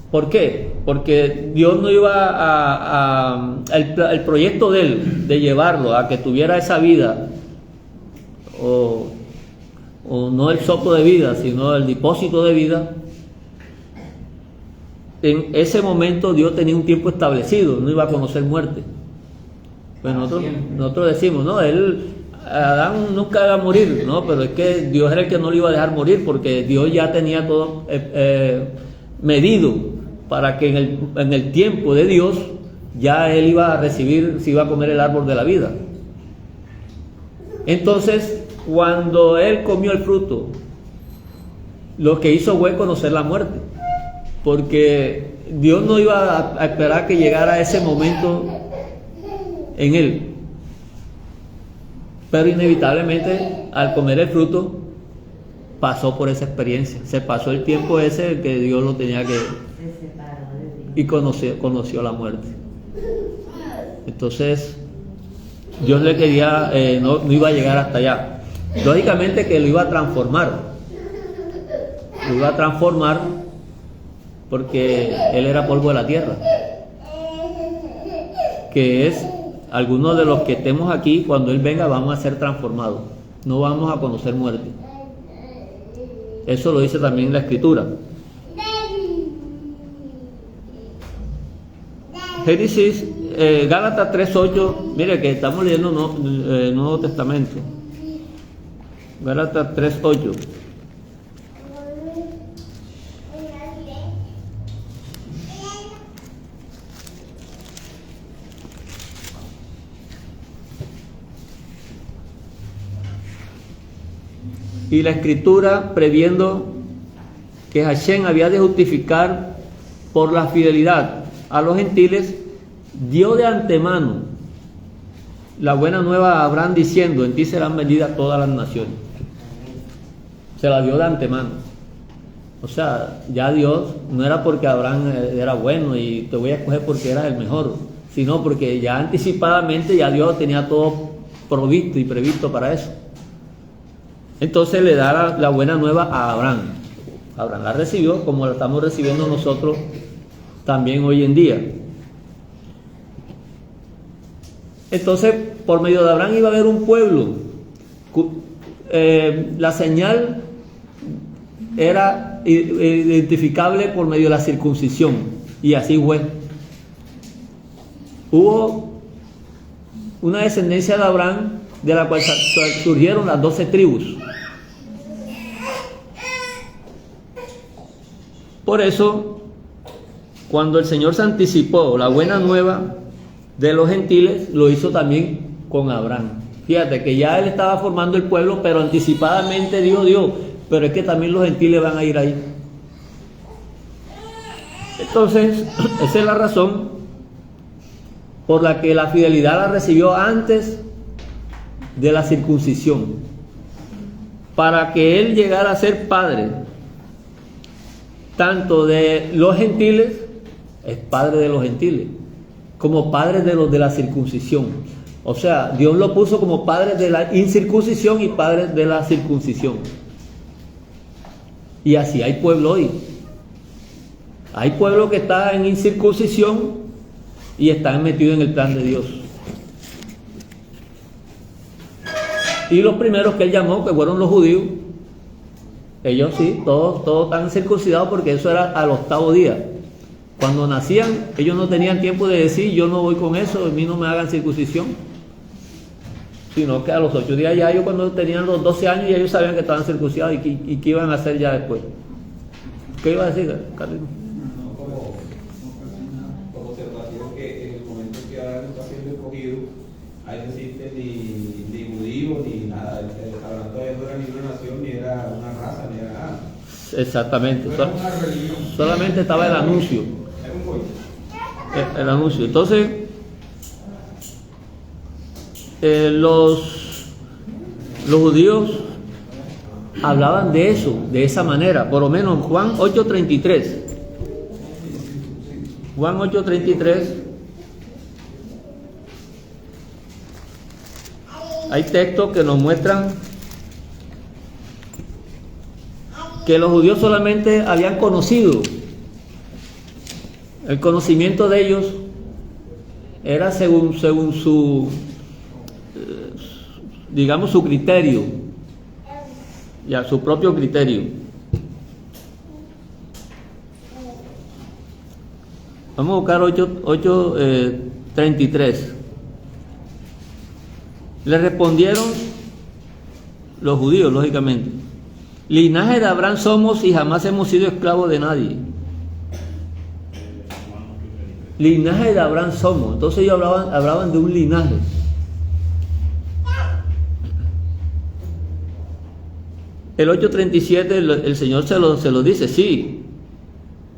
S5: ¿Por qué? Porque Dios no iba el proyecto de Él, de llevarlo a que tuviera esa vida, o no el soplo de vida, sino el depósito de vida. En ese momento Dios tenía un tiempo establecido, no iba a conocer muerte. Pues nosotros decimos, no, Adán nunca iba a morir, no, pero es que Dios era el que no lo iba a dejar morir, porque Dios ya tenía todo medido para que en el tiempo de Dios ya él iba a recibir, se iba a comer el árbol de la vida. Entonces, cuando él comió el fruto, lo que hizo fue conocer la muerte, porque Dios no iba a esperar que llegara ese momento en él. Pero inevitablemente, al comer el fruto, pasó por esa experiencia. Se pasó el tiempo ese que Dios lo tenía que... y conoció la muerte. Entonces, Dios le quería, no iba a llegar hasta allá. Lógicamente que lo iba a transformar. Lo iba a transformar porque Él era polvo de la tierra. Que es... algunos de los que estemos aquí, cuando Él venga, vamos a ser transformados. No vamos a conocer muerte. Eso lo dice también la Escritura. Génesis, Gálatas 3:8. Mire que estamos leyendo Nuevo Testamento. Gálatas 3:8. Y la Escritura, previendo que Hashem había de justificar por la fidelidad a los gentiles, dio de antemano la buena nueva a Abraham, diciendo: en ti serán benditas todas las naciones. Se la dio de antemano. O sea, ya Dios, no era porque Abraham era bueno y te voy a escoger porque eras el mejor, sino porque ya anticipadamente ya Dios tenía todo provisto y previsto para eso. Entonces le da la buena nueva a Abraham. Abraham la recibió como la estamos recibiendo nosotros también hoy en día. Entonces, por medio de Abraham iba a haber un pueblo. La señal era identificable por medio de la circuncisión, y así fue. Hubo una descendencia de Abraham, de la cual surgieron las 12 tribus. Por eso, cuando el Señor se anticipó la buena nueva de los gentiles lo hizo también con Abraham. Fíjate que ya él estaba formando el pueblo, pero anticipadamente Dios, pero es que también los gentiles van a ir ahí. Entonces, esa es la razón por la que la fidelidad la recibió antes de la circuncisión, para que él llegara a ser padre tanto de los gentiles, es padre de los gentiles, como padre de los de la circuncisión. O sea, Dios lo puso como padre de la incircuncisión y padre de la circuncisión. Y así hay pueblo hoy. Hay pueblo que está en incircuncisión y están metidos en el plan de Dios. Y los primeros que él llamó, que fueron los judíos, ellos sí, todos están circuncidados porque eso era al 8º día. Cuando nacían, ellos no tenían tiempo de decir, yo no voy con eso, a mí no me hagan circuncisión. Sino que a los 8 días ya ellos, cuando tenían los 12 años, ya ellos sabían que estaban circuncidados y qué iban a hacer ya después. ¿Qué iba a decir, Carlos?
S4: Como observación, que en el momento que Abraham está siendo escogido, ahí no existe ni judío ni nada. Abraham todavía no era ni una nación, ni era una raza, ni era nada.
S5: Exactamente.
S2: No era una religión.
S5: Solamente estaba el anuncio.
S4: Era un pueblo.
S5: El anuncio. Entonces, los judíos hablaban de eso, de esa manera. Por lo menos Juan 8:33. Juan 8:33. Hay textos que nos muestran que los judíos solamente habían conocido. El conocimiento de ellos era según su, digamos, su criterio, ya su propio criterio. Vamos a buscar 8:33. Le respondieron los judíos, lógicamente: linaje de Abraham somos y jamás hemos sido esclavos de nadie. Linaje de Abraham somos. Entonces ellos hablaban de un linaje. El 8:37 el Señor se lo dice, sí.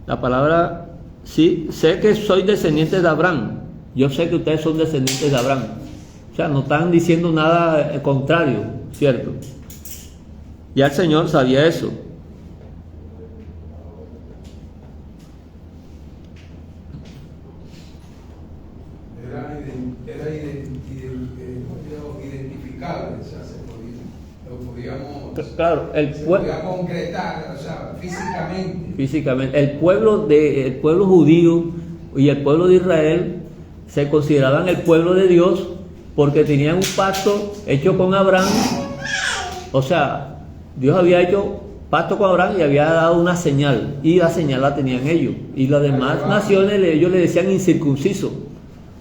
S5: La palabra, sí, sé que soy descendiente de Abraham. Yo sé que ustedes son descendientes de Abraham. O sea, no están diciendo nada contrario, ¿cierto? Ya el Señor sabía eso.
S2: Era identificable, o sea, lo podíamos,
S5: claro,
S2: se podía concretar, o sea, físicamente.
S5: El pueblo judío y el pueblo de Israel se consideraban el pueblo de Dios porque tenían un pacto hecho con Abraham. O sea, Dios había hecho pacto con Abraham y había dado una señal, y la señal la tenían ellos. Y las demás naciones, ellos le decían incircuncisos.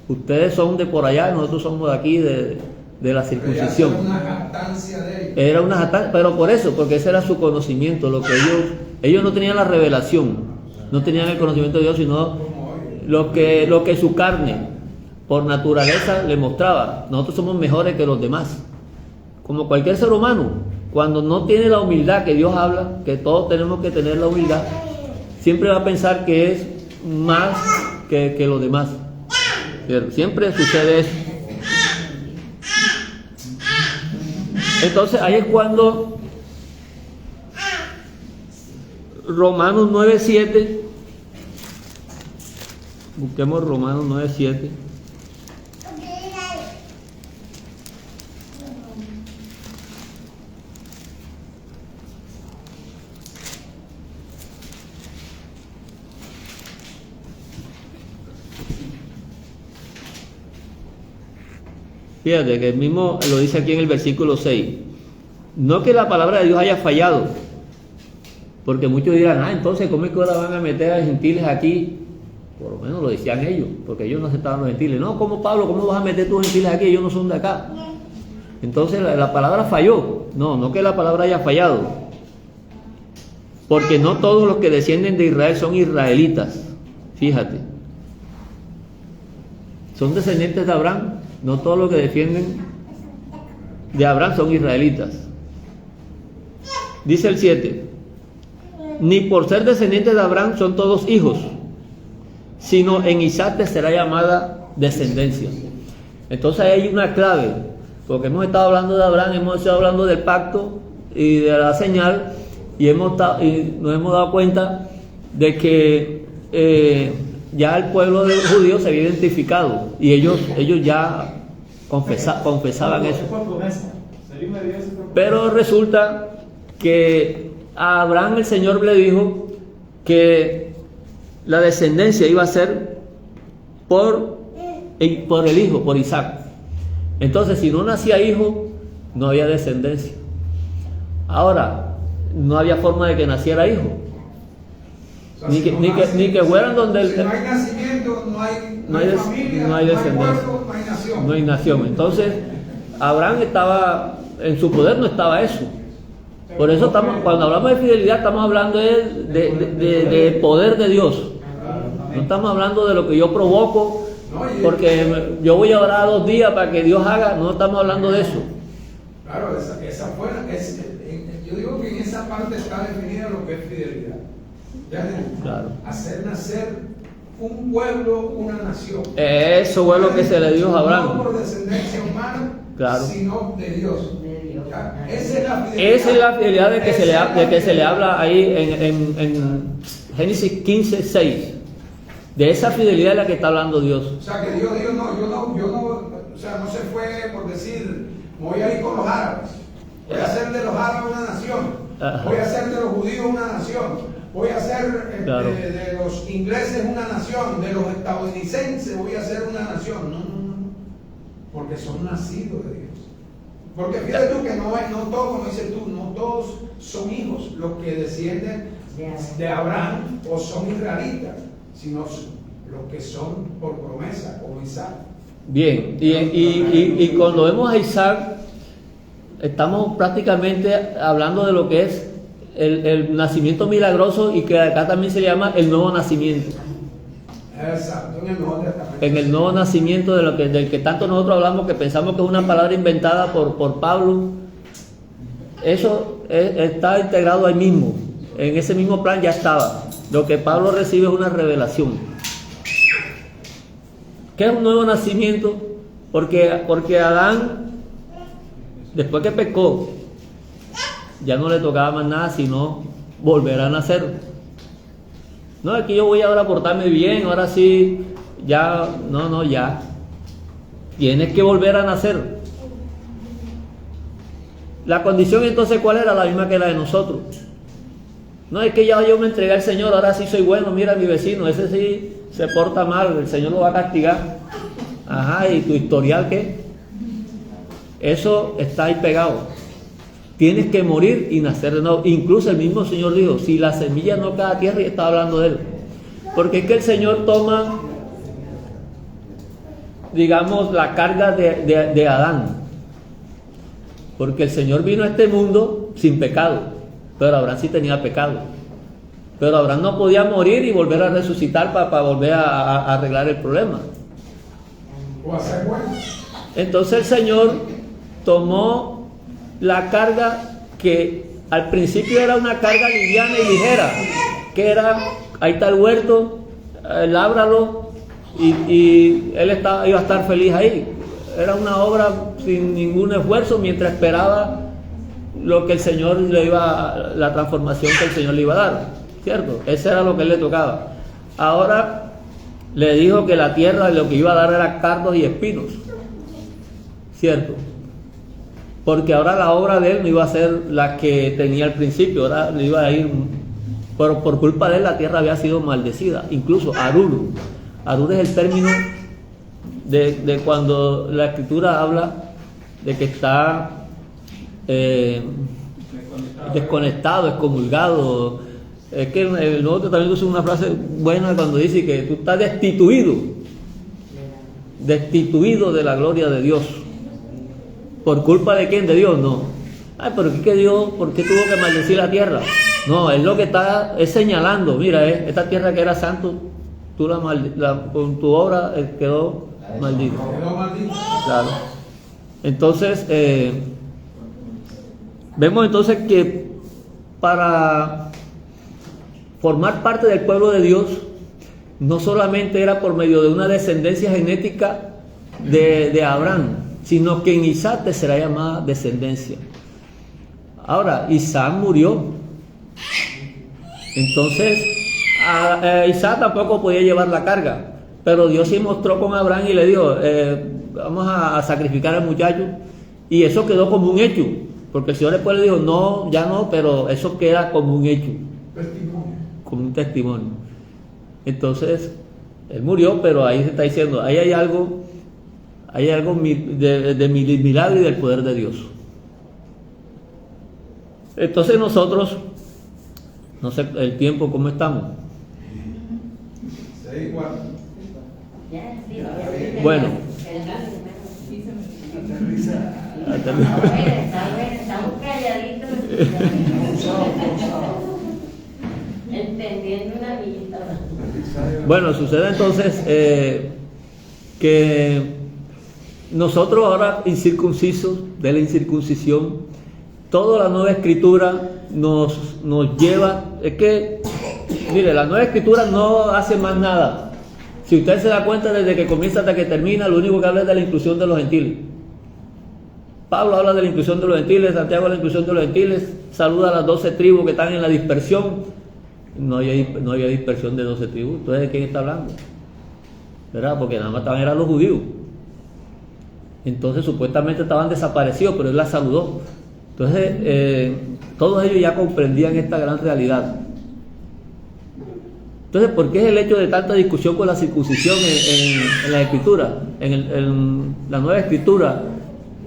S5: Ustedes son de por allá, nosotros somos de aquí, de la circuncisión.
S2: Era una jactancia de ellos.
S5: Era una jactancia, pero por eso, porque ese era su conocimiento. Lo que ellos no tenían la revelación, no tenían el conocimiento de Dios, sino lo que su carne por naturaleza le mostraba. Nosotros somos mejores que los demás, como cualquier ser humano. Cuando no tiene la humildad que Dios habla, que todos tenemos que tener la humildad, siempre va a pensar que es más que los demás. Siempre sucede eso. Entonces ahí es cuando Romanos 9:7, busquemos Romanos 9:7. Fíjate que el mismo lo dice aquí en el versículo 6. No que la palabra de Dios haya fallado, porque muchos dirán, entonces ¿cómo es que ahora van a meter a gentiles aquí? Por lo menos lo decían ellos, porque ellos no aceptaban los gentiles. No, ¿cómo, Pablo, cómo vas a meter tus gentiles aquí? Ellos no son de acá. Entonces la palabra falló. No que la palabra haya fallado, porque no todos los que descienden de Israel son israelitas. Fíjate, son descendientes de Abraham. No todos los que defienden de Abraham son israelitas. Dice el 7: ni por ser descendientes de Abraham son todos hijos, sino en Isaac te será llamada descendencia. Entonces hay una clave, porque hemos estado hablando de Abraham, hemos estado hablando del pacto y de la señal, y nos hemos dado cuenta de que ya el pueblo de los judíos se había identificado, y ellos ya confesaban eso. Pero resulta que a Abraham el Señor le dijo que la descendencia iba a ser por el hijo, por Isaac. Entonces, si no nacía hijo, no había descendencia. Ahora, no había forma de que naciera hijo.
S2: O sea,
S5: Ni que fueran donde
S2: si no hay nacimiento, no hay familia,
S5: no hay descendencia,
S2: pueblo, no hay nación.
S5: no hay nación. Entonces, Abraham estaba, en su poder no estaba eso. Por eso cuando hablamos de fidelidad, estamos hablando de poder de Dios. No estamos hablando de lo que yo provoco, porque yo voy a orar 2 días para que Dios haga. No estamos hablando de eso.
S2: Claro, yo digo que en esa parte está definida lo que es fidelidad.
S5: Claro.
S2: Hacer nacer un pueblo, una nación.
S5: Eso fue lo que se le dio a Abraham.
S2: No por descendencia humana,
S5: claro,
S2: sino de Dios. Esa es la fidelidad.
S5: Esa es la fidelidad de que se le habla ahí en Génesis 15:6. De esa fidelidad es la que está hablando Dios.
S2: O sea, que Dios dijo, o sea, no se fue por decir, voy a ir con los árabes, voy a hacer de los árabes una nación, voy a hacer de los judíos una nación, voy a hacer
S5: claro,
S2: de los ingleses una nación, de los estadounidenses voy a hacer una nación. No, porque son nacidos de Dios. Porque fíjate tú que no todos, como dices tú, no todos son hijos los que descienden de Abraham o son israelitas, sino los que son por promesa, como Isaac.
S5: Bien, y cuando vemos a Isaac, estamos prácticamente hablando de lo que es el nacimiento milagroso, y que acá también se llama el nuevo nacimiento.
S2: Exacto, en el Nuevo Testamento.
S5: En el nuevo nacimiento del que tanto nosotros hablamos, que pensamos que es una palabra inventada por Pablo. Eso está integrado ahí mismo. En ese mismo plan ya estaba. Lo que Pablo recibe es una revelación. ¿Qué es un nuevo nacimiento? Porque Adán, después que pecó, ya no le tocaba más nada sino volver a nacer. No, es que yo voy ahora a portarme bien, ahora sí, ya, ya. Tienes que volver a nacer. La condición entonces, ¿cuál era? La misma que la de nosotros. No, es que ya yo me entregué al Señor, ahora sí soy bueno, mira a mi vecino, ese sí se porta mal, el Señor lo va a castigar. Ajá, ¿y tu historial qué? Eso está ahí pegado. Tienes que morir y nacer de nuevo. Incluso el mismo Señor dijo, si la semilla no cae a tierra, y está hablando de él. Porque es que el Señor toma, digamos, la carga de Adán. Porque el Señor vino a este mundo sin pecado, pero Abraham sí tenía pecado. Pero Abraham no podía morir y volver a resucitar para volver a arreglar el problema.
S2: O hacer bueno.
S5: Entonces el Señor tomó la carga que al principio era una carga liviana y ligera, que era, ahí está el huerto, lábralo, y él iba a estar feliz ahí. Era una obra sin ningún esfuerzo, mientras esperaba lo que el Señor la transformación que el Señor le iba a dar, ¿cierto? Ese era lo que él le tocaba. Ahora le dijo que la tierra lo que iba a dar era cardos y espinos, ¿cierto? Porque ahora la obra de él no iba a ser la que tenía al principio, ahora le iba a ir, pero por culpa de él la tierra había sido maldecida. Incluso Arur es el término de cuando la Escritura habla de que está desconectado, excomulgado. Es que el Nuevo Testamento usa una frase buena cuando dice que tú estás destituido de la gloria de Dios. ¿Por culpa de quién? De Dios, no. Ay, pero ¿qué Dios? ¿Por qué tuvo que maldecir la tierra? No, es lo que es señalando. Mira, esta tierra que era santo, tú con tu obra quedó maldito.
S4: Quedó maldito.
S5: Claro. Entonces, vemos entonces que para formar parte del pueblo de Dios, no solamente era por medio de una descendencia genética de Abraham, sino que en Isaac te será llamada descendencia. Ahora, Isaac murió. Entonces, Isaac tampoco podía llevar la carga, pero Dios sí mostró con Abraham y le dijo, vamos a sacrificar al muchacho, y eso quedó como un hecho, porque el Señor después le dijo, no, ya no, pero eso queda como un hecho, como un testimonio. Entonces, él murió, pero ahí se está diciendo, ahí hay algo de milagro y del poder de Dios. Entonces nosotros, no sé el tiempo cómo estamos.
S4: 6 igual.
S6: Ya, sí,
S5: Bueno.
S6: Está bueno, estamos calladitos. Entendiendo una vista.
S5: Bueno, sucede entonces que nosotros ahora incircuncisos de la incircuncisión, toda la nueva escritura nos lleva, es que, mire, la nueva escritura no hace más nada. Si usted se da cuenta, desde que comienza hasta que termina, lo único que habla es de la inclusión de los gentiles. Pablo habla de la inclusión de los gentiles, Santiago de la inclusión de los gentiles, saluda a las 12 tribus que están en la dispersión. No había dispersión de 12 tribus. Entonces, ¿de quién está hablando? ¿Verdad? Porque nada más eran los judíos. Entonces, supuestamente estaban desaparecidos, pero él las saludó. Entonces, todos ellos ya comprendían esta gran realidad. Entonces, ¿por qué es el hecho de tanta discusión con la circuncisión en la escritura? En la nueva escritura,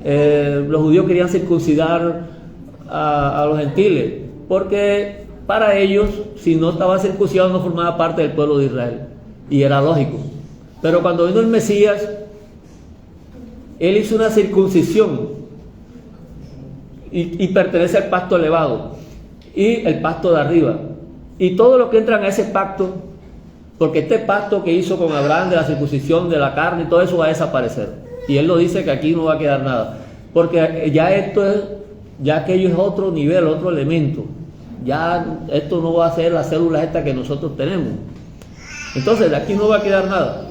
S5: los judíos querían circuncidar a los gentiles, porque para ellos, si no estaba circuncidado, no formaba parte del pueblo de Israel, y era lógico. Pero cuando vino el Mesías, él hizo una circuncisión y pertenece al pacto elevado y el pacto de arriba, y todo lo que entran a ese pacto, porque este pacto que hizo con Abraham de la circuncisión de la carne y todo eso va a desaparecer, y él lo dice que aquí no va a quedar nada, porque ya aquello es otro nivel, otro elemento. Ya esto no va a ser la célula esta que nosotros tenemos. Entonces de aquí no va a quedar nada.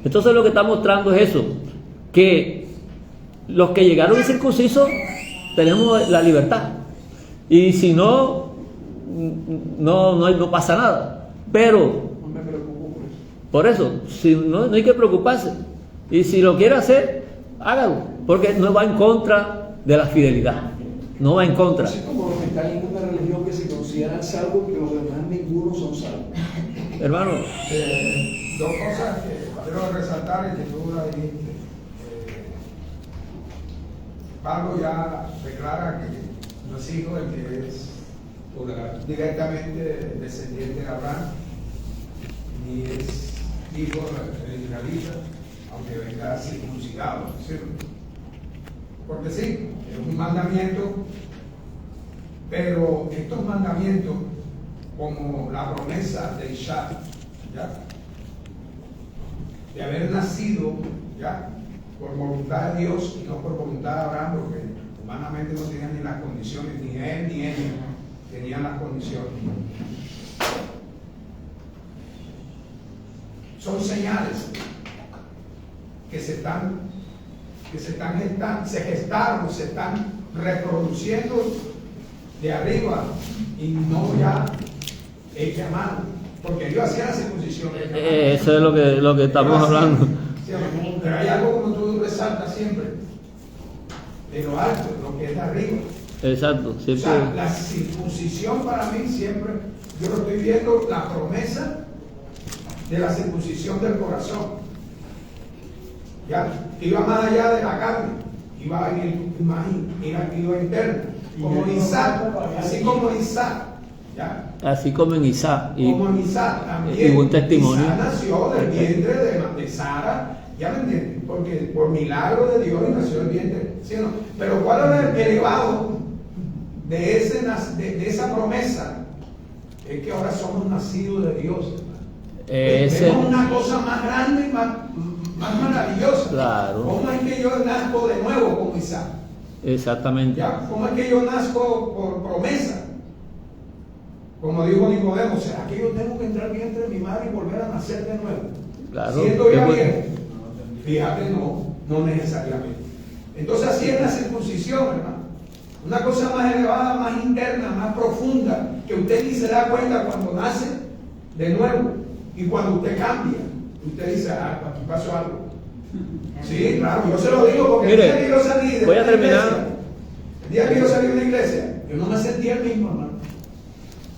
S5: Entonces lo que está mostrando es eso, que los que llegaron incircuncisos tenemos la libertad, y si no pasa nada. Pero
S2: No me preocupo por eso.
S5: por eso, si no hay que preocuparse, y si lo quiere hacer, hágalo, porque no va en contra de la fidelidad, no va en contra.
S2: Así como los que están en una religión que se consideran salvos, que los demás ninguno son salvos.
S5: Hermano,
S7: Dos cosas que quiero resaltar y que tú la dijiste. Pablo ya declara que no es hijo del que es directamente descendiente de Abraham, ni es hijo del israelita, aunque venga circuncidado, ¿cierto? Porque sí, es un mandamiento, pero estos mandamientos, como la promesa de Isaac, ¿ya?, de haber nacido, ¿ya?, por voluntad de Dios y no por voluntad de Abraham, porque humanamente no tenían ni las condiciones, ni él ni ella tenían las condiciones. Son señales que se gestaron, se están reproduciendo de arriba y no ya el llamado, porque Dios hacía la circuncisión.
S5: eso es lo que estamos hablando.
S7: Pero hay algo, como tú resaltas siempre, de lo alto, lo que es de arriba.
S5: Exacto,
S7: O
S5: siempre.
S7: sea, la circuncisión para mí siempre, yo lo estoy viendo, la promesa de la circuncisión del corazón. Ya, iba más allá de la carne, iba en el iba interno, como Isaac, así como Isaac, ¿ya?
S5: Así como en Isaac.
S7: Como en Isaac también.
S5: Y un testimonio.
S7: Isaac nació del vientre de Sara, ¿ya me entienden? Porque por milagro de Dios nació del vientre, ¿sí o no? Pero ¿cuál era el elevado de esa promesa? Es que ahora somos nacidos de Dios. Vemos una cosa más grande, más maravillosa.
S5: Claro.
S7: ¿Cómo es que yo nazco de nuevo como Isaac?
S5: Exactamente.
S7: ¿Ya? ¿Cómo es que yo nazco por promesa? Como dijo Nicodemo, ¿será que yo tengo que entrar bien entre mi madre y volver a nacer de nuevo?
S5: Claro.
S7: Siendo ya
S5: Qué bueno.
S7: viejo. Fíjate, no necesariamente. Entonces así es la circuncisión, hermano. Una cosa más elevada, más interna, más profunda, que usted ni se da cuenta cuando nace de nuevo y cuando usted cambia. Usted dice, aquí pasó algo. Sí, claro, yo se lo digo porque
S5: Mire,
S7: el día que yo salí de
S5: voy a
S7: una
S5: terminar.
S7: iglesia, el día que yo salí de una iglesia, yo no me sentía el mismo, hermano.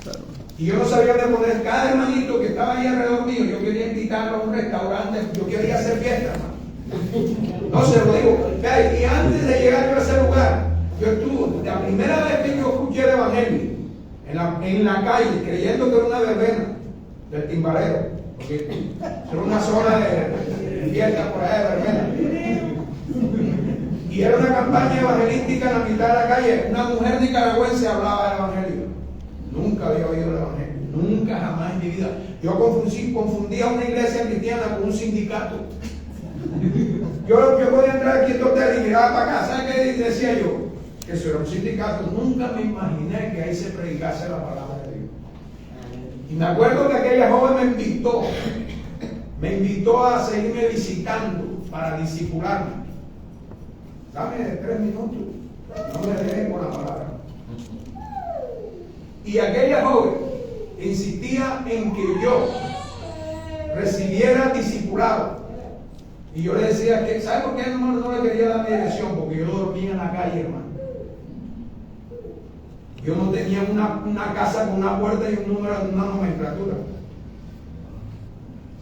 S5: Claro.
S7: Y yo no sabía dónde poner cada hermanito que estaba ahí alrededor mío. Yo quería invitarlo a un restaurante, yo quería hacer fiesta, hermano. No se lo digo. Y antes de llegar yo a ese lugar, yo estuve, la primera vez que yo escuché el evangelio, en la calle, creyendo que era una verbena del timbalero, porque era una zona de fiesta por allá de verbena. Y era una campaña evangelística en la mitad de la calle. Una mujer nicaragüense hablaba del evangelio. Nunca había oído el evangelio, nunca jamás en mi vida. Yo confundía una iglesia cristiana con un sindicato. Yo podía entrar aquí en el hotel y miraba para acá. ¿Sabe qué decía yo? Que eso era un sindicato. Nunca me imaginé que ahí se predicase la palabra de Dios. Y me acuerdo que aquella joven me invitó a seguirme visitando para discipularme. Dame 3 minutos, no me dejes con la palabra. Y aquella joven insistía en que yo recibiera discipulado. Y yo le decía que, ¿sabe por qué no le quería dar mi dirección? Porque yo dormía en la calle, hermano. Yo no tenía una casa con una puerta y un número, una nomenclatura.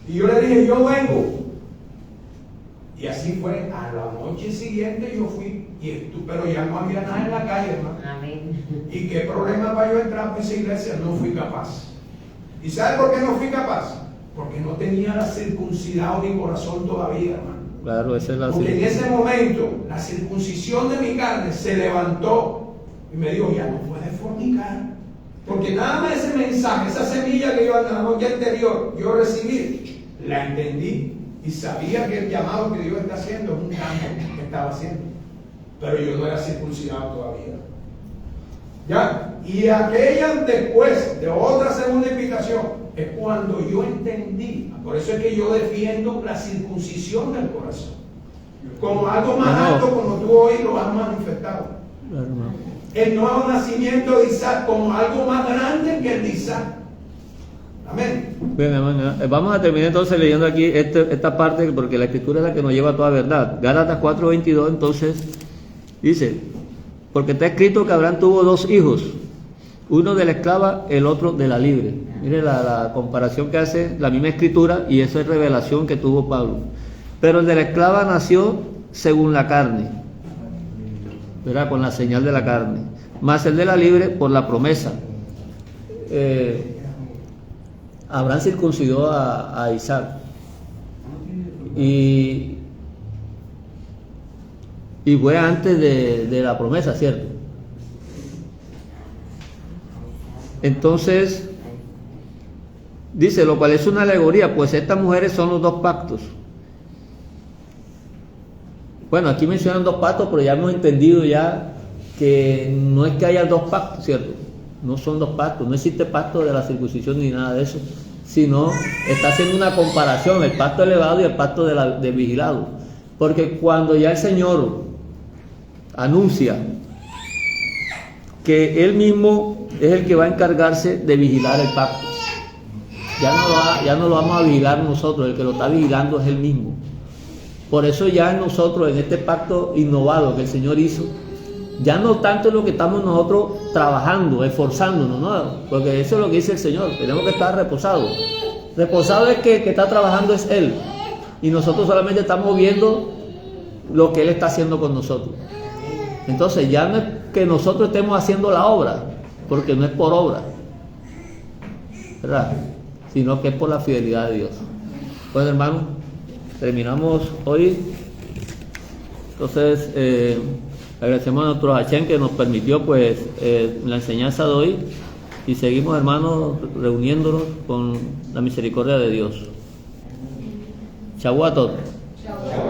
S7: Y yo le dije, yo vengo. Y así fue. A la noche siguiente yo fui, pero ya no había nada en la calle, hermano.
S6: Amén.
S7: ¿Y qué problema para yo entrar a esa iglesia? No fui capaz. ¿Y sabe por qué no fui capaz? Porque no tenía la circuncidado mi corazón todavía, hermano.
S5: Claro, esa es la
S7: Porque en ese momento la circuncisión de mi carne se levantó y me dijo, ya no puedes fornicar. Porque nada más ese mensaje, esa semilla que yo en la noche anterior yo recibí, la entendí y sabía que el llamado que Dios está haciendo es un cambio que estaba haciendo. Pero yo no era circuncidado todavía. ¿Ya? Y aquella después de otra segunda invitación es cuando yo entendí. Por eso es que yo defiendo la circuncisión del corazón como algo más alto, como tú hoy lo has manifestado.
S5: Claro, no.
S7: El nuevo nacimiento de Isaac como algo más grande que el de Isaac. Amén.
S5: Bien, hermano, vamos a terminar entonces leyendo aquí esta parte, porque la escritura es la que nos lleva a toda verdad. Gálatas 4:22, entonces dice, porque está escrito que Abraham tuvo 2 hijos, uno de la esclava, el otro de la libre. Mire la comparación que hace la misma escritura, y eso es revelación que tuvo Pablo. Pero el de la esclava nació según la carne, ¿verdad? Con la señal de la carne, más el de la libre por la promesa. Abraham circuncidó a Isaac y fue antes de la promesa, ¿cierto? Entonces dice, lo cual es una alegoría, pues estas mujeres son los 2 pactos. Bueno, aquí mencionan 2 pactos, pero ya hemos entendido ya que no es que haya 2 pactos, ¿cierto? No son 2 pactos, no existe pacto de la circuncisión ni nada de eso, sino está haciendo una comparación, el pacto elevado y el pacto de vigilado. Porque cuando ya el Señor anuncia que Él mismo es el que va a encargarse de vigilar el pacto, ya no lo vamos a vigilar nosotros, el que lo está vigilando es Él mismo. Por eso ya nosotros en este pacto innovado que el Señor hizo, ya no tanto es lo que estamos nosotros trabajando, esforzándonos, ¿no? Porque eso es lo que dice el Señor, tenemos que estar reposados. Reposado es que el que está trabajando es Él, y nosotros solamente estamos viendo lo que Él está haciendo con nosotros. Entonces ya no es que nosotros estemos haciendo la obra, porque no es por obra, ¿verdad? Sino que es por la fidelidad de Dios. Bueno, hermanos, terminamos hoy. Entonces agradecemos a nuestro Hachén que nos permitió pues la enseñanza de hoy, y seguimos, hermanos, reuniéndonos con la misericordia de Dios. Chau a todos.
S6: Chao.